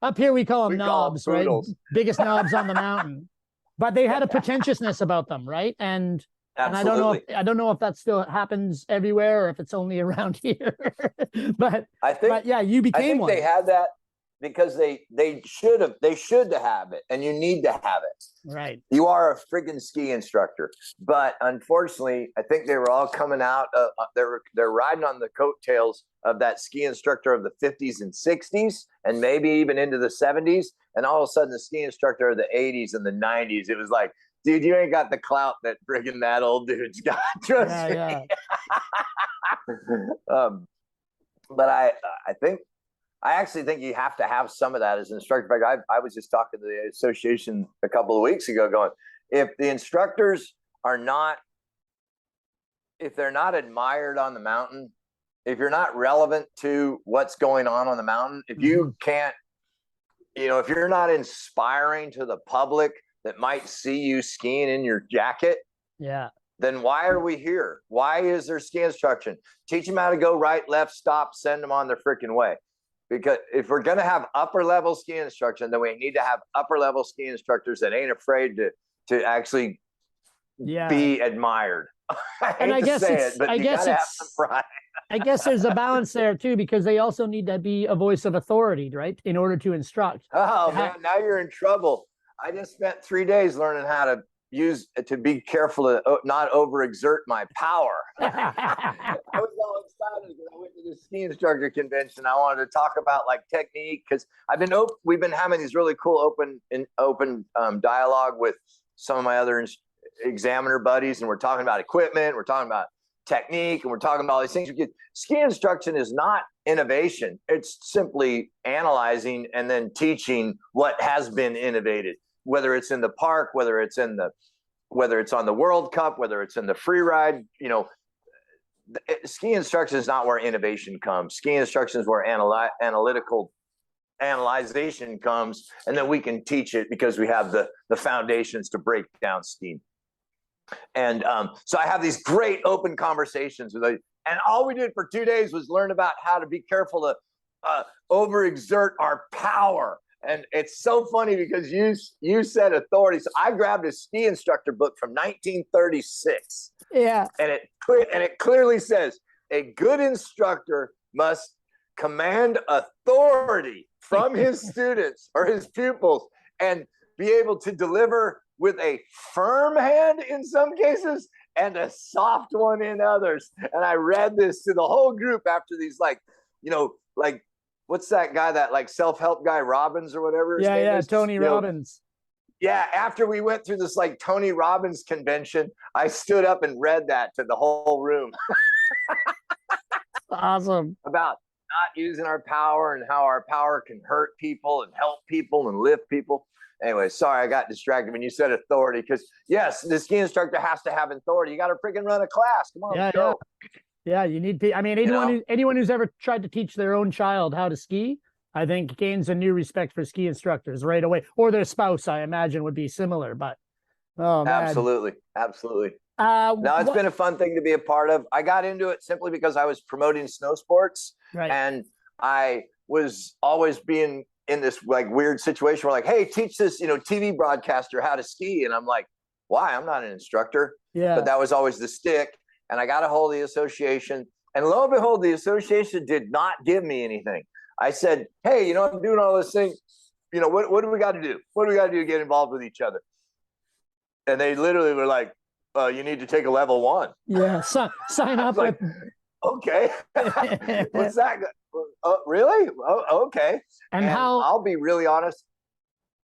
Up here, we call them knobs, right? Biggest knobs on the mountain. But they had a pretentiousness about them, right? And Absolutely. And I don't know if that still happens everywhere or if it's only around here. but yeah, you became one. They had that because they should have it, and you need to have it. Right. You are a friggin' ski instructor, but unfortunately, I think they were all coming out. They're riding on the coattails of that ski instructor of the 50s and 60s, and maybe even into the 70s. And all of a sudden, the ski instructor of the 80s and the 90s, it was like, dude, you ain't got the clout that friggin' that old dude's got. Trust me. Yeah. But I actually think you have to have some of that as an instructor. In fact, I was just talking to the association a couple of weeks ago going, if the instructors are not, if they're not admired on the mountain, if you're not relevant to what's going on the mountain, if you can't, if you're not inspiring to the public that might see you skiing in your jacket, then why are we here? Why is there ski instruction? Teach them how to go right, left, stop, send them on their freaking way. Because if we're going to have upper level ski instruction, then we need to have upper level ski instructors that ain't afraid to actually be admired. I guess there's a balance there too, because they also need to be a voice of authority, right? In order to instruct. Oh man, now you're in trouble. I just spent 3 days learning how to be careful to not overexert my power. I was all excited because I went to the ski instructor convention. I wanted to talk about like technique, because we've been having these really cool open dialogue with some of my other examiner buddies, and we're talking about equipment, we're talking about technique, and we're talking about all these things. Ski instruction is not innovation. It's simply analyzing and then teaching what has been innovated, whether it's in the park, whether it's on the World Cup, whether it's in the free ride. Ski instruction is not where innovation comes. Ski instruction is where analytical analyzation comes, and then we can teach it because we have the foundations to break down skiing. And so I have these great open conversations with, and all we did for 2 days was learn about how to be careful to overexert our power. And it's so funny because you said authority. So I grabbed a ski instructor book from 1936. Yeah. And it clearly says a good instructor must command authority from his students or his pupils and be able to deliver with a firm hand in some cases and a soft one in others. And I read this to the whole group after these, what's that guy, that like self-help guy, Robbins or whatever his name is? Tony Robbins. Yeah, after we went through this like Tony Robbins convention, I stood up and read that to the whole room. Awesome. About not using our power and how our power can hurt people and help people and lift people. Anyway, sorry, I got distracted when you said authority, because yes, the ski instructor has to have authority. You got to freaking run a class. Come on, let's go. Yeah, you need to. I mean, anyone who's ever tried to teach their own child how to ski, I think gains a new respect for ski instructors right away, or their spouse, I imagine, would be similar. But oh man, absolutely. Now it's been a fun thing to be a part of. I got into it simply because I was promoting snow sports, and I was always being in this like weird situation where like, hey, teach this TV broadcaster how to ski, and I'm like, why? I'm not an instructor. Yeah, but that was always the stick. And I got a hold of the association, and lo and behold, the association did not give me anything. I said, hey, I'm doing all this thing. What do we got to do? What do we got to do to get involved with each other? And they literally were like, you need to take a level 1. Yeah, sign up. Like, okay. What's that? Really? Oh, okay. And how? I'll be really honest.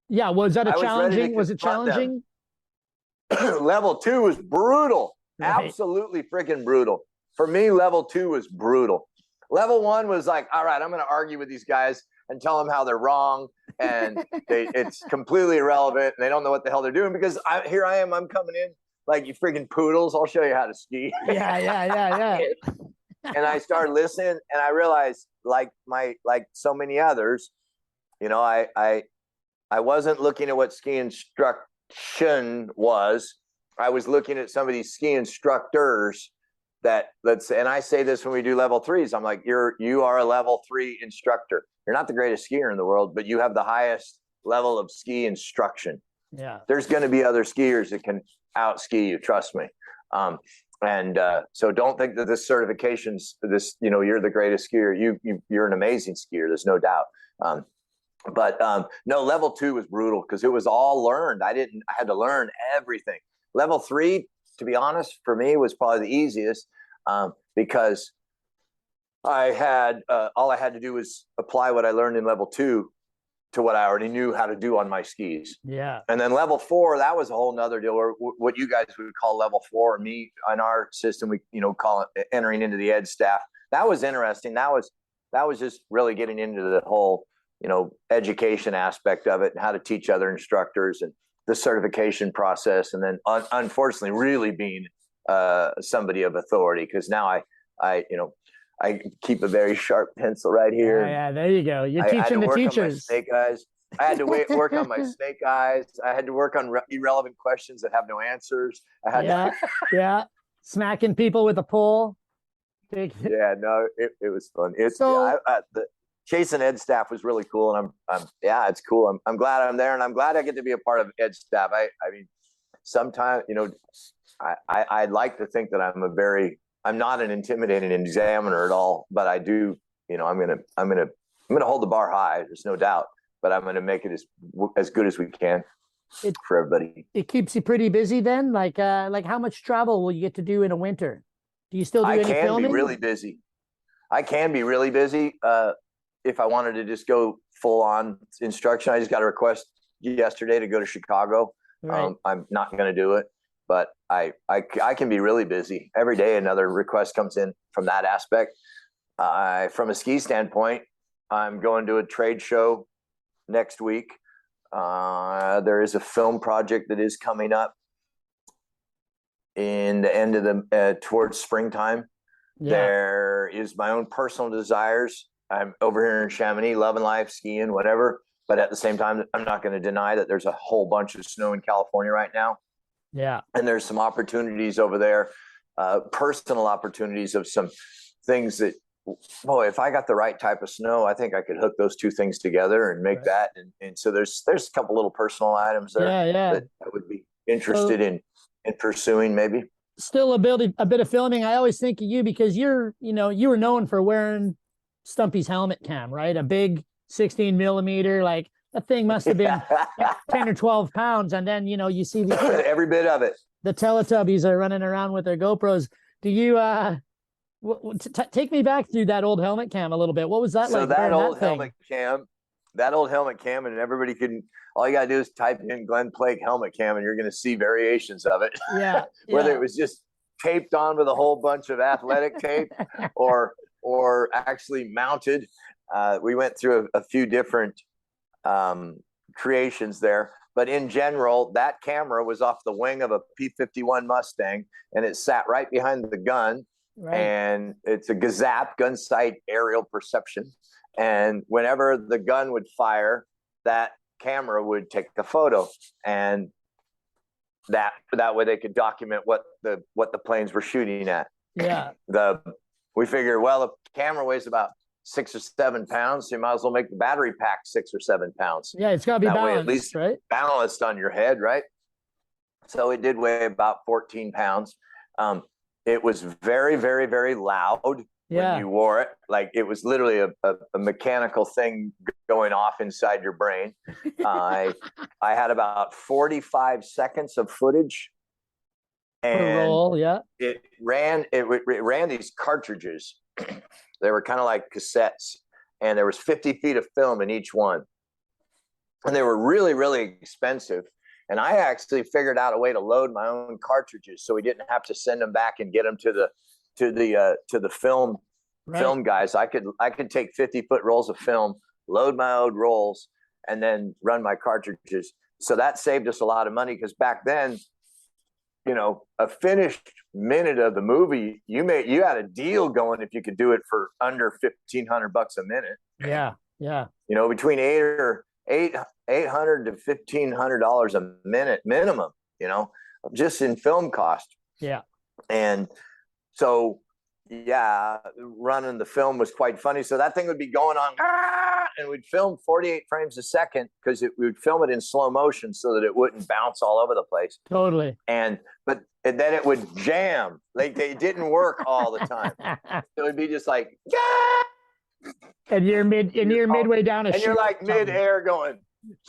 Yeah, was that challenging? Was it challenging? Level 2 was brutal. Right. Absolutely freaking brutal. For me, level 2 was brutal. Level 1 was like, all right, I'm going to argue with these guys and tell them how they're wrong, and it's completely irrelevant, and they don't know what the hell they're doing, because here I am, I'm coming in like, you freaking poodles, I'll show you how to ski. Yeah. And I started listening, and I realized, like so many others, I wasn't looking at what ski instruction was. I was looking at some of these ski instructors and I say this when we do level 3s, I'm like, you are a level 3 instructor. You're not the greatest skier in the world, but you have the highest level of ski instruction. Yeah. There's going to be other skiers that can out ski you. Trust me. So don't think that this certification's this, you're the greatest skier. You're an amazing skier. There's no doubt. But no, level 2 was brutal because it was all learned. I had to learn everything. Level 3, to be honest, for me was probably the easiest because I had all I had to do was apply what I learned in level 2 to what I already knew how to do on my skis. Yeah. And then level 4, that was a whole nother deal. Or what you guys would call level 4, me on our system, we call it entering into the ed staff. That was interesting. That was just really getting into the whole education aspect of it and how to teach other instructors and the certification process. And then unfortunately really being somebody of authority, because now I keep a very sharp pencil right here. Yeah, there you go. You're teaching the teachers. Snake eyes. I had to work on my snake eyes. I had to work on irrelevant questions that have no answers. Yeah. Smacking people with a pole. Yeah, no, it was fun. The chasing ed staff was really cool, and it's cool. I'm glad I'm there, and I'm glad I get to be a part of ed staff. I mean, sometimes I'd like to think that I'm not an intimidating examiner at all, but I do. I'm gonna hold the bar high. There's no doubt, but I'm gonna make it as good as we can for everybody. It keeps you pretty busy then. Like how much travel will you get to do in a winter? Do you still do any filming? I can be really busy. If I wanted to just go full on instruction, I just got a request yesterday to go to Chicago. Right. I'm not going to do it, but I can be really busy every day. Another request comes in from that aspect. From a ski standpoint, I'm going to a trade show next week. There is a film project that is coming up in the end of towards springtime. Yeah. There is my own personal desires. I'm over here in Chamonix, loving life, skiing, whatever. But at the same time, I'm not going to deny that there's a whole bunch of snow in California right now. Yeah. And there's some opportunities over there, personal opportunities of some things that, boy, if I got the right type of snow, I think I could hook those two things together and make that. And so there's a couple little personal items there that I would be interested in pursuing maybe. Still a bit of filming. I always think of you because you were known for wearing Stumpy's helmet cam, right? A big 16 millimeter, like that thing must have been 10 or 12 pounds. And then, you see every bit of it. The Teletubbies are running around with their GoPros. Do you, take me back through that old helmet cam a little bit. What was that like? So that old helmet cam, and everybody all you got to do is type in Glen Plake helmet cam and you're going to see variations of it. Yeah. Whether it was just taped on with a whole bunch of athletic tape or actually mounted. We went through a few different creations there, but in general, that camera was off the wing of a P-51 Mustang, and it sat right behind the gun. Right. And it's a GAZAP, gun sight aerial perception. And whenever the gun would fire, that camera would take a photo, and that way they could document what the planes were shooting at. Yeah. We figured, well, the camera weighs about 6 or 7 pounds, so you might as well make the battery pack 6 or 7 pounds. Yeah, it's got to be balanced, way at least right? Balanced on your head, right? So it did weigh about 14 pounds. It was very, very, very loud when you wore it. Like it was literally a mechanical thing going off inside your brain. I had about 45 seconds of footage. And roll, yeah. It ran these cartridges. They were kind of like cassettes, and there was 50 feet of film in each one. And they were really, really expensive. And I actually figured out a way to load my own cartridges, so we didn't have to send them back and get them to the film guys. I could take 50-foot rolls of film, load my own rolls, and then run my cartridges. So that saved us a lot of money, because back then, a finished minute of the movie, you had a deal going if you could do it for under $1,500 a minute. Yeah. Between $800 to $1,500 a minute minimum. Just in film cost. Yeah. And so, running the film was quite funny. So that thing would be going on, and we'd film 48 frames a second because we would film it in slow motion so that it wouldn't bounce all over the place. Totally. And then it would jam. Like they didn't work all the time. So it'd be just like, yeah. And you're midway down a shoot. And you're like mid-air going,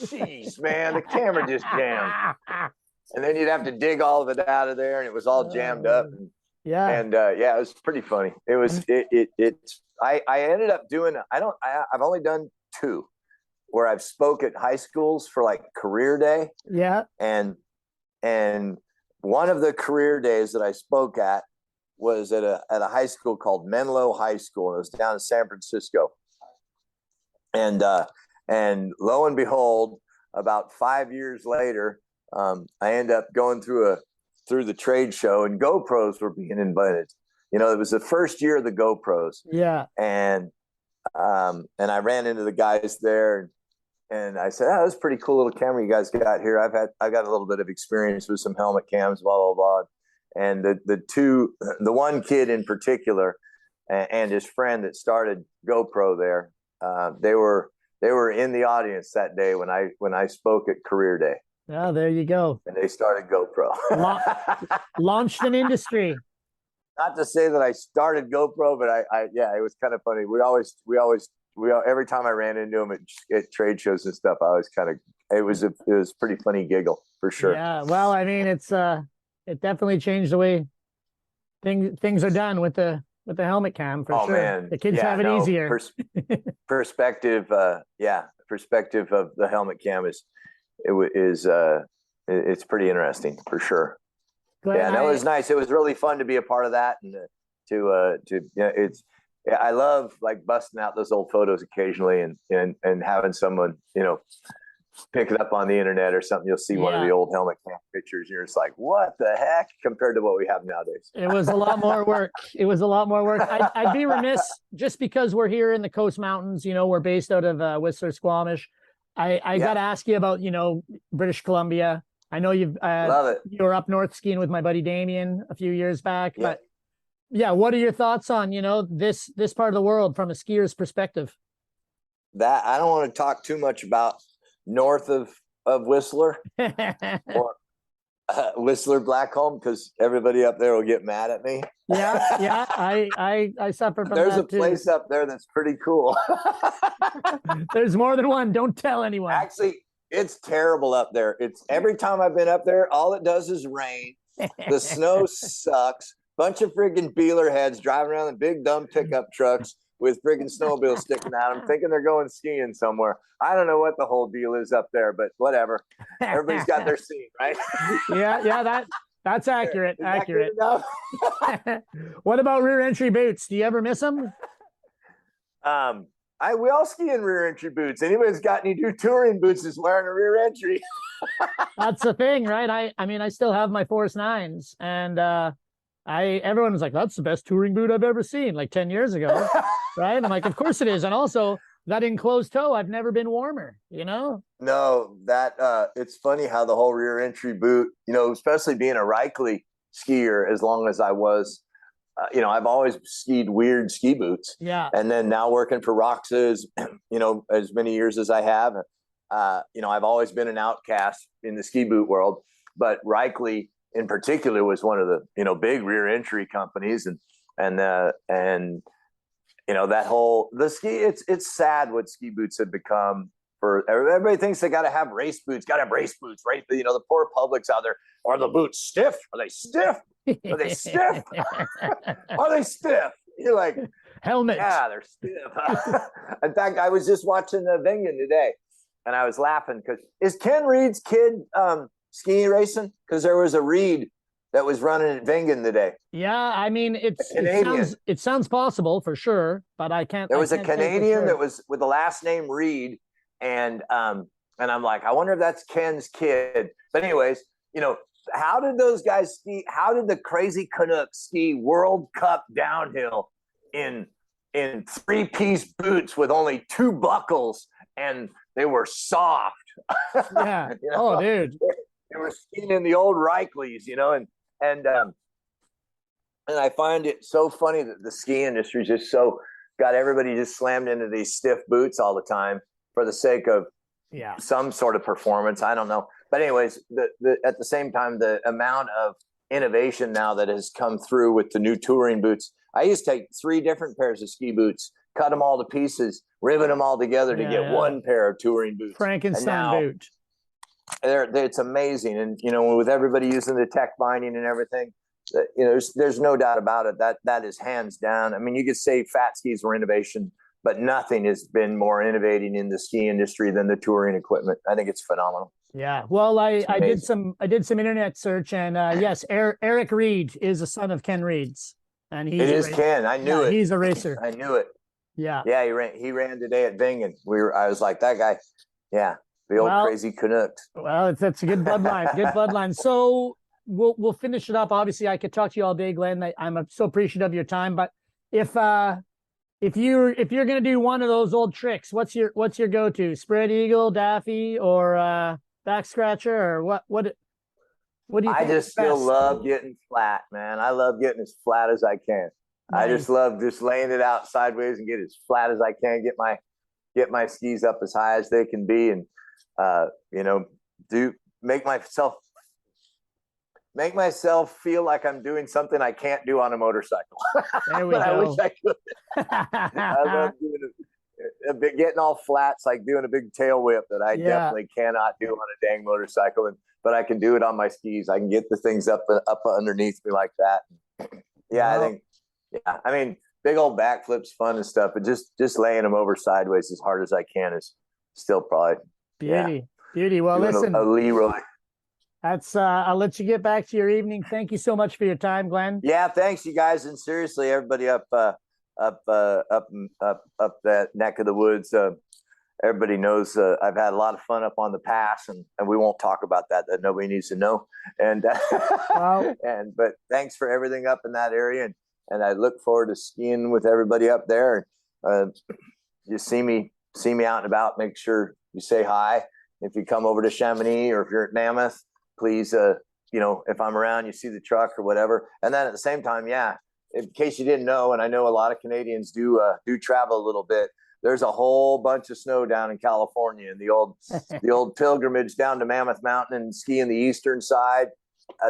jeez, man, the camera just jammed. And then you'd have to dig all of it out of there, and it was all jammed up. And it was pretty funny. It was I ended up doing I've only done 2 where I've spoke at high schools for like career day. Yeah. And one of the career days that I spoke at was at a high school called Menlo High School, and it was down in San Francisco. And lo and behold, about 5 years later, I ended up going through the trade show, and GoPros were being invited. You know, it was the first year of the GoPros. Yeah. And I ran into the guys there, and I said, "Oh, that's a pretty cool little camera you guys got here. I've got a little bit of experience with some helmet cams, blah blah blah." And the one kid in particular, and his friend that started GoPro there, they were in the audience that day when I spoke at Career Day. Oh, there you go. And they started GoPro. Launched an industry. Not to say that I started GoPro, but it was kind of funny. We always every time I ran into them at trade shows and stuff, I always it was pretty funny giggle for sure. Yeah. Well, I mean, it definitely changed the way things are done with the helmet cam for sure. Man. The kids have it easier. Perspective of the helmet cam it's pretty interesting for sure. Glenn, that was nice. It was really fun to be a part of that, and I love like busting out those old photos occasionally and having someone, pick it up on the internet or something. You'll see one of the old helmet cam pictures, and you're just like, what the heck compared to what we have nowadays. It was a lot more work. I'd be remiss, just because we're here in the Coast Mountains, we're based out of Whistler, Squamish. I got to ask you about, British Columbia. I know you were up north skiing with my buddy Damien a few years back, but what are your thoughts on, this part of the world from a skier's perspective? That I don't want to talk too much about north of Whistler or Whistler Blackcomb, because everybody up there will get mad at me. I suffer from There's that. There's a place up there that's pretty cool. There's more than one. Don't tell anyone. Actually, it's terrible up there. It's every time I've been up there, all it does is rain. The snow sucks. Bunch of friggin' Beeler heads driving around in big dumb pickup trucks with friggin' snowmobiles sticking out. I'm thinking they're going skiing somewhere. I don't know what the whole deal is up there, but whatever. Everybody's got their scene, right? That's accurate. Accurate. What about rear entry boots? Do you ever miss them? We all ski in rear entry boots. Anybody who's got any new touring boots is wearing a rear entry. That's the thing, right? I mean, I still have my Force 9s, and everyone was like, that's the best touring boot I've ever seen, like 10 years ago. Right? I'm like, of course it is. And also that enclosed toe, I've never been warmer, No, that it's funny how the whole rear entry boot, especially being a Reichley skier as long as I was, I've always skied weird ski boots. Yeah. And then now working for Roxas, as many years as I have, I've always been an outcast in the ski boot world, but Reichley in particular was one of the, big rear entry companies. And that whole, the ski, it's sad what ski boots have become. For everybody thinks they got to have race boots, right? The poor public's out there. Are the boots stiff? Are they stiff? Are they stiff? Are they stiff? You're like, helmet. Yeah, they're stiff. In fact, I was just watching the Vingan today, and I was laughing because is Ken Reed's kid ski racing? Because there was a Reed that was running at Vingan today. Yeah, I mean, it sounds possible for sure, but I can't. There was a Canadian that was with the last name Reed, and I'm like, I wonder if that's Ken's kid. But anyways, how did those guys ski? How did the crazy Canucks ski World Cup downhill in 3-piece boots with only 2 buckles, and they were soft? Yeah. Oh, dude. They were skiing in the old Reichleys, and I find it so funny that the ski industry is just so got everybody just slammed into these stiff boots all the time for the sake of some sort of performance. I don't know. But anyways, at the same time, the amount of innovation now that has come through with the new touring boots. I used to take 3 different pairs of ski boots, cut them all to pieces, rivet them all together to get one pair of touring boots. Frankenstein boot. It's amazing. And, you know, with everybody using the tech binding and everything, you know, there's no doubt about it. That is hands down. I mean, you could say fat skis were innovation, but nothing has been more innovating in the ski industry than the touring equipment. I think it's phenomenal. Yeah. Well, I did some internet search, and yes, Eric Reed is the son of Ken Reed's, and it is Ken. I knew it. He's a racer. I knew it. Yeah. Yeah. He ran today at Bingen. I was like, that guy. Yeah. The old crazy Canucks. Well, that's a good bloodline. Good bloodline. So we'll finish it up. Obviously, I could talk to you all day, Glenn. I'm so appreciative of your time. But if you're gonna do one of those old tricks, what's your go-to? Spread eagle, daffy, or back scratcher, or what do you think? I just still love getting flat, man. I love getting as flat as I can. Nice. I just love just laying it out sideways and get as flat as I can, get my skis up as high as they can be, and you know, make myself feel like I'm doing something I can't do on a motorcycle. There we but go. I wish I could. I love doing getting all flats, like doing a big tail whip that I definitely cannot do on a dang motorcycle. But I can do it on my skis. I can get the things up underneath me like that. I think, I mean, big old backflips, fun and stuff, but just laying them over sideways as hard as I can is still probably beauty. Well, doing listen, a Leroy. That's I'll let you get back to your evening. Thank you so much for your time, Glenn. Yeah, thanks you guys, and seriously, everybody up that neck of the woods. Everybody knows I've had a lot of fun up on the pass, and we won't talk about that nobody needs to know. And but thanks for everything up in that area, and I look forward to skiing with everybody up there. You see me out and about, make sure you say hi. If you come over to Chamonix or if you're at Mammoth, please, you know, if I'm around, you see the truck or whatever. And then at the same time, in case you didn't know, and I know a lot of Canadians do travel a little bit, there's a whole bunch of snow down in California, and the old pilgrimage down to Mammoth Mountain and skiing the eastern side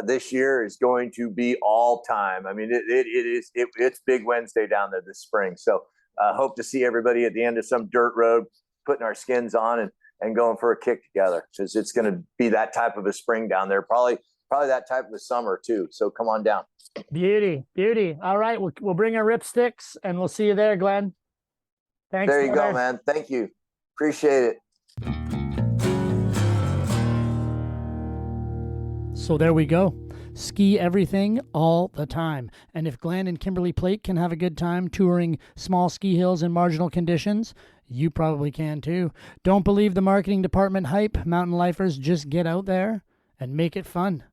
this year is going to be all time. I mean, it's Big Wednesday down there this spring. So hope to see everybody at the end of some dirt road, putting our skins on and going for a kick together, because it's going to be that type of a spring down there. Probably that type of a summer too. So come on down. Beauty. All right. We'll bring our ripsticks, and we'll see you there, Glenn. Thanks. There you go, man. Thank you. Appreciate it. So there we go. Ski everything all the time. And if Glen and Kimberly Plake can have a good time touring small ski hills in marginal conditions, you probably can too. Don't believe the marketing department hype. Mountain lifers, just get out there and make it fun.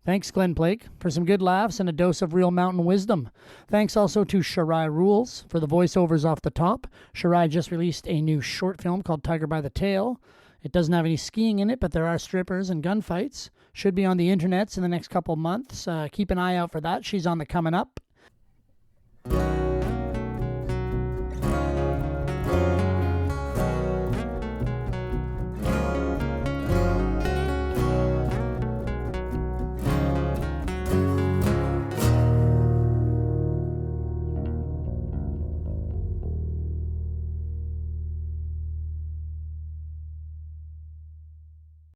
Thanks, Glen Plake, for some good laughs and a dose of real mountain wisdom. Thanks also to Shirai Rules for the voiceovers off the top. Shirai just released a new short film called Tiger by the Tail. It doesn't have any skiing in it, but there are strippers and gunfights. Should be on the internets in the next couple months. Keep an eye out for that. She's on the coming up.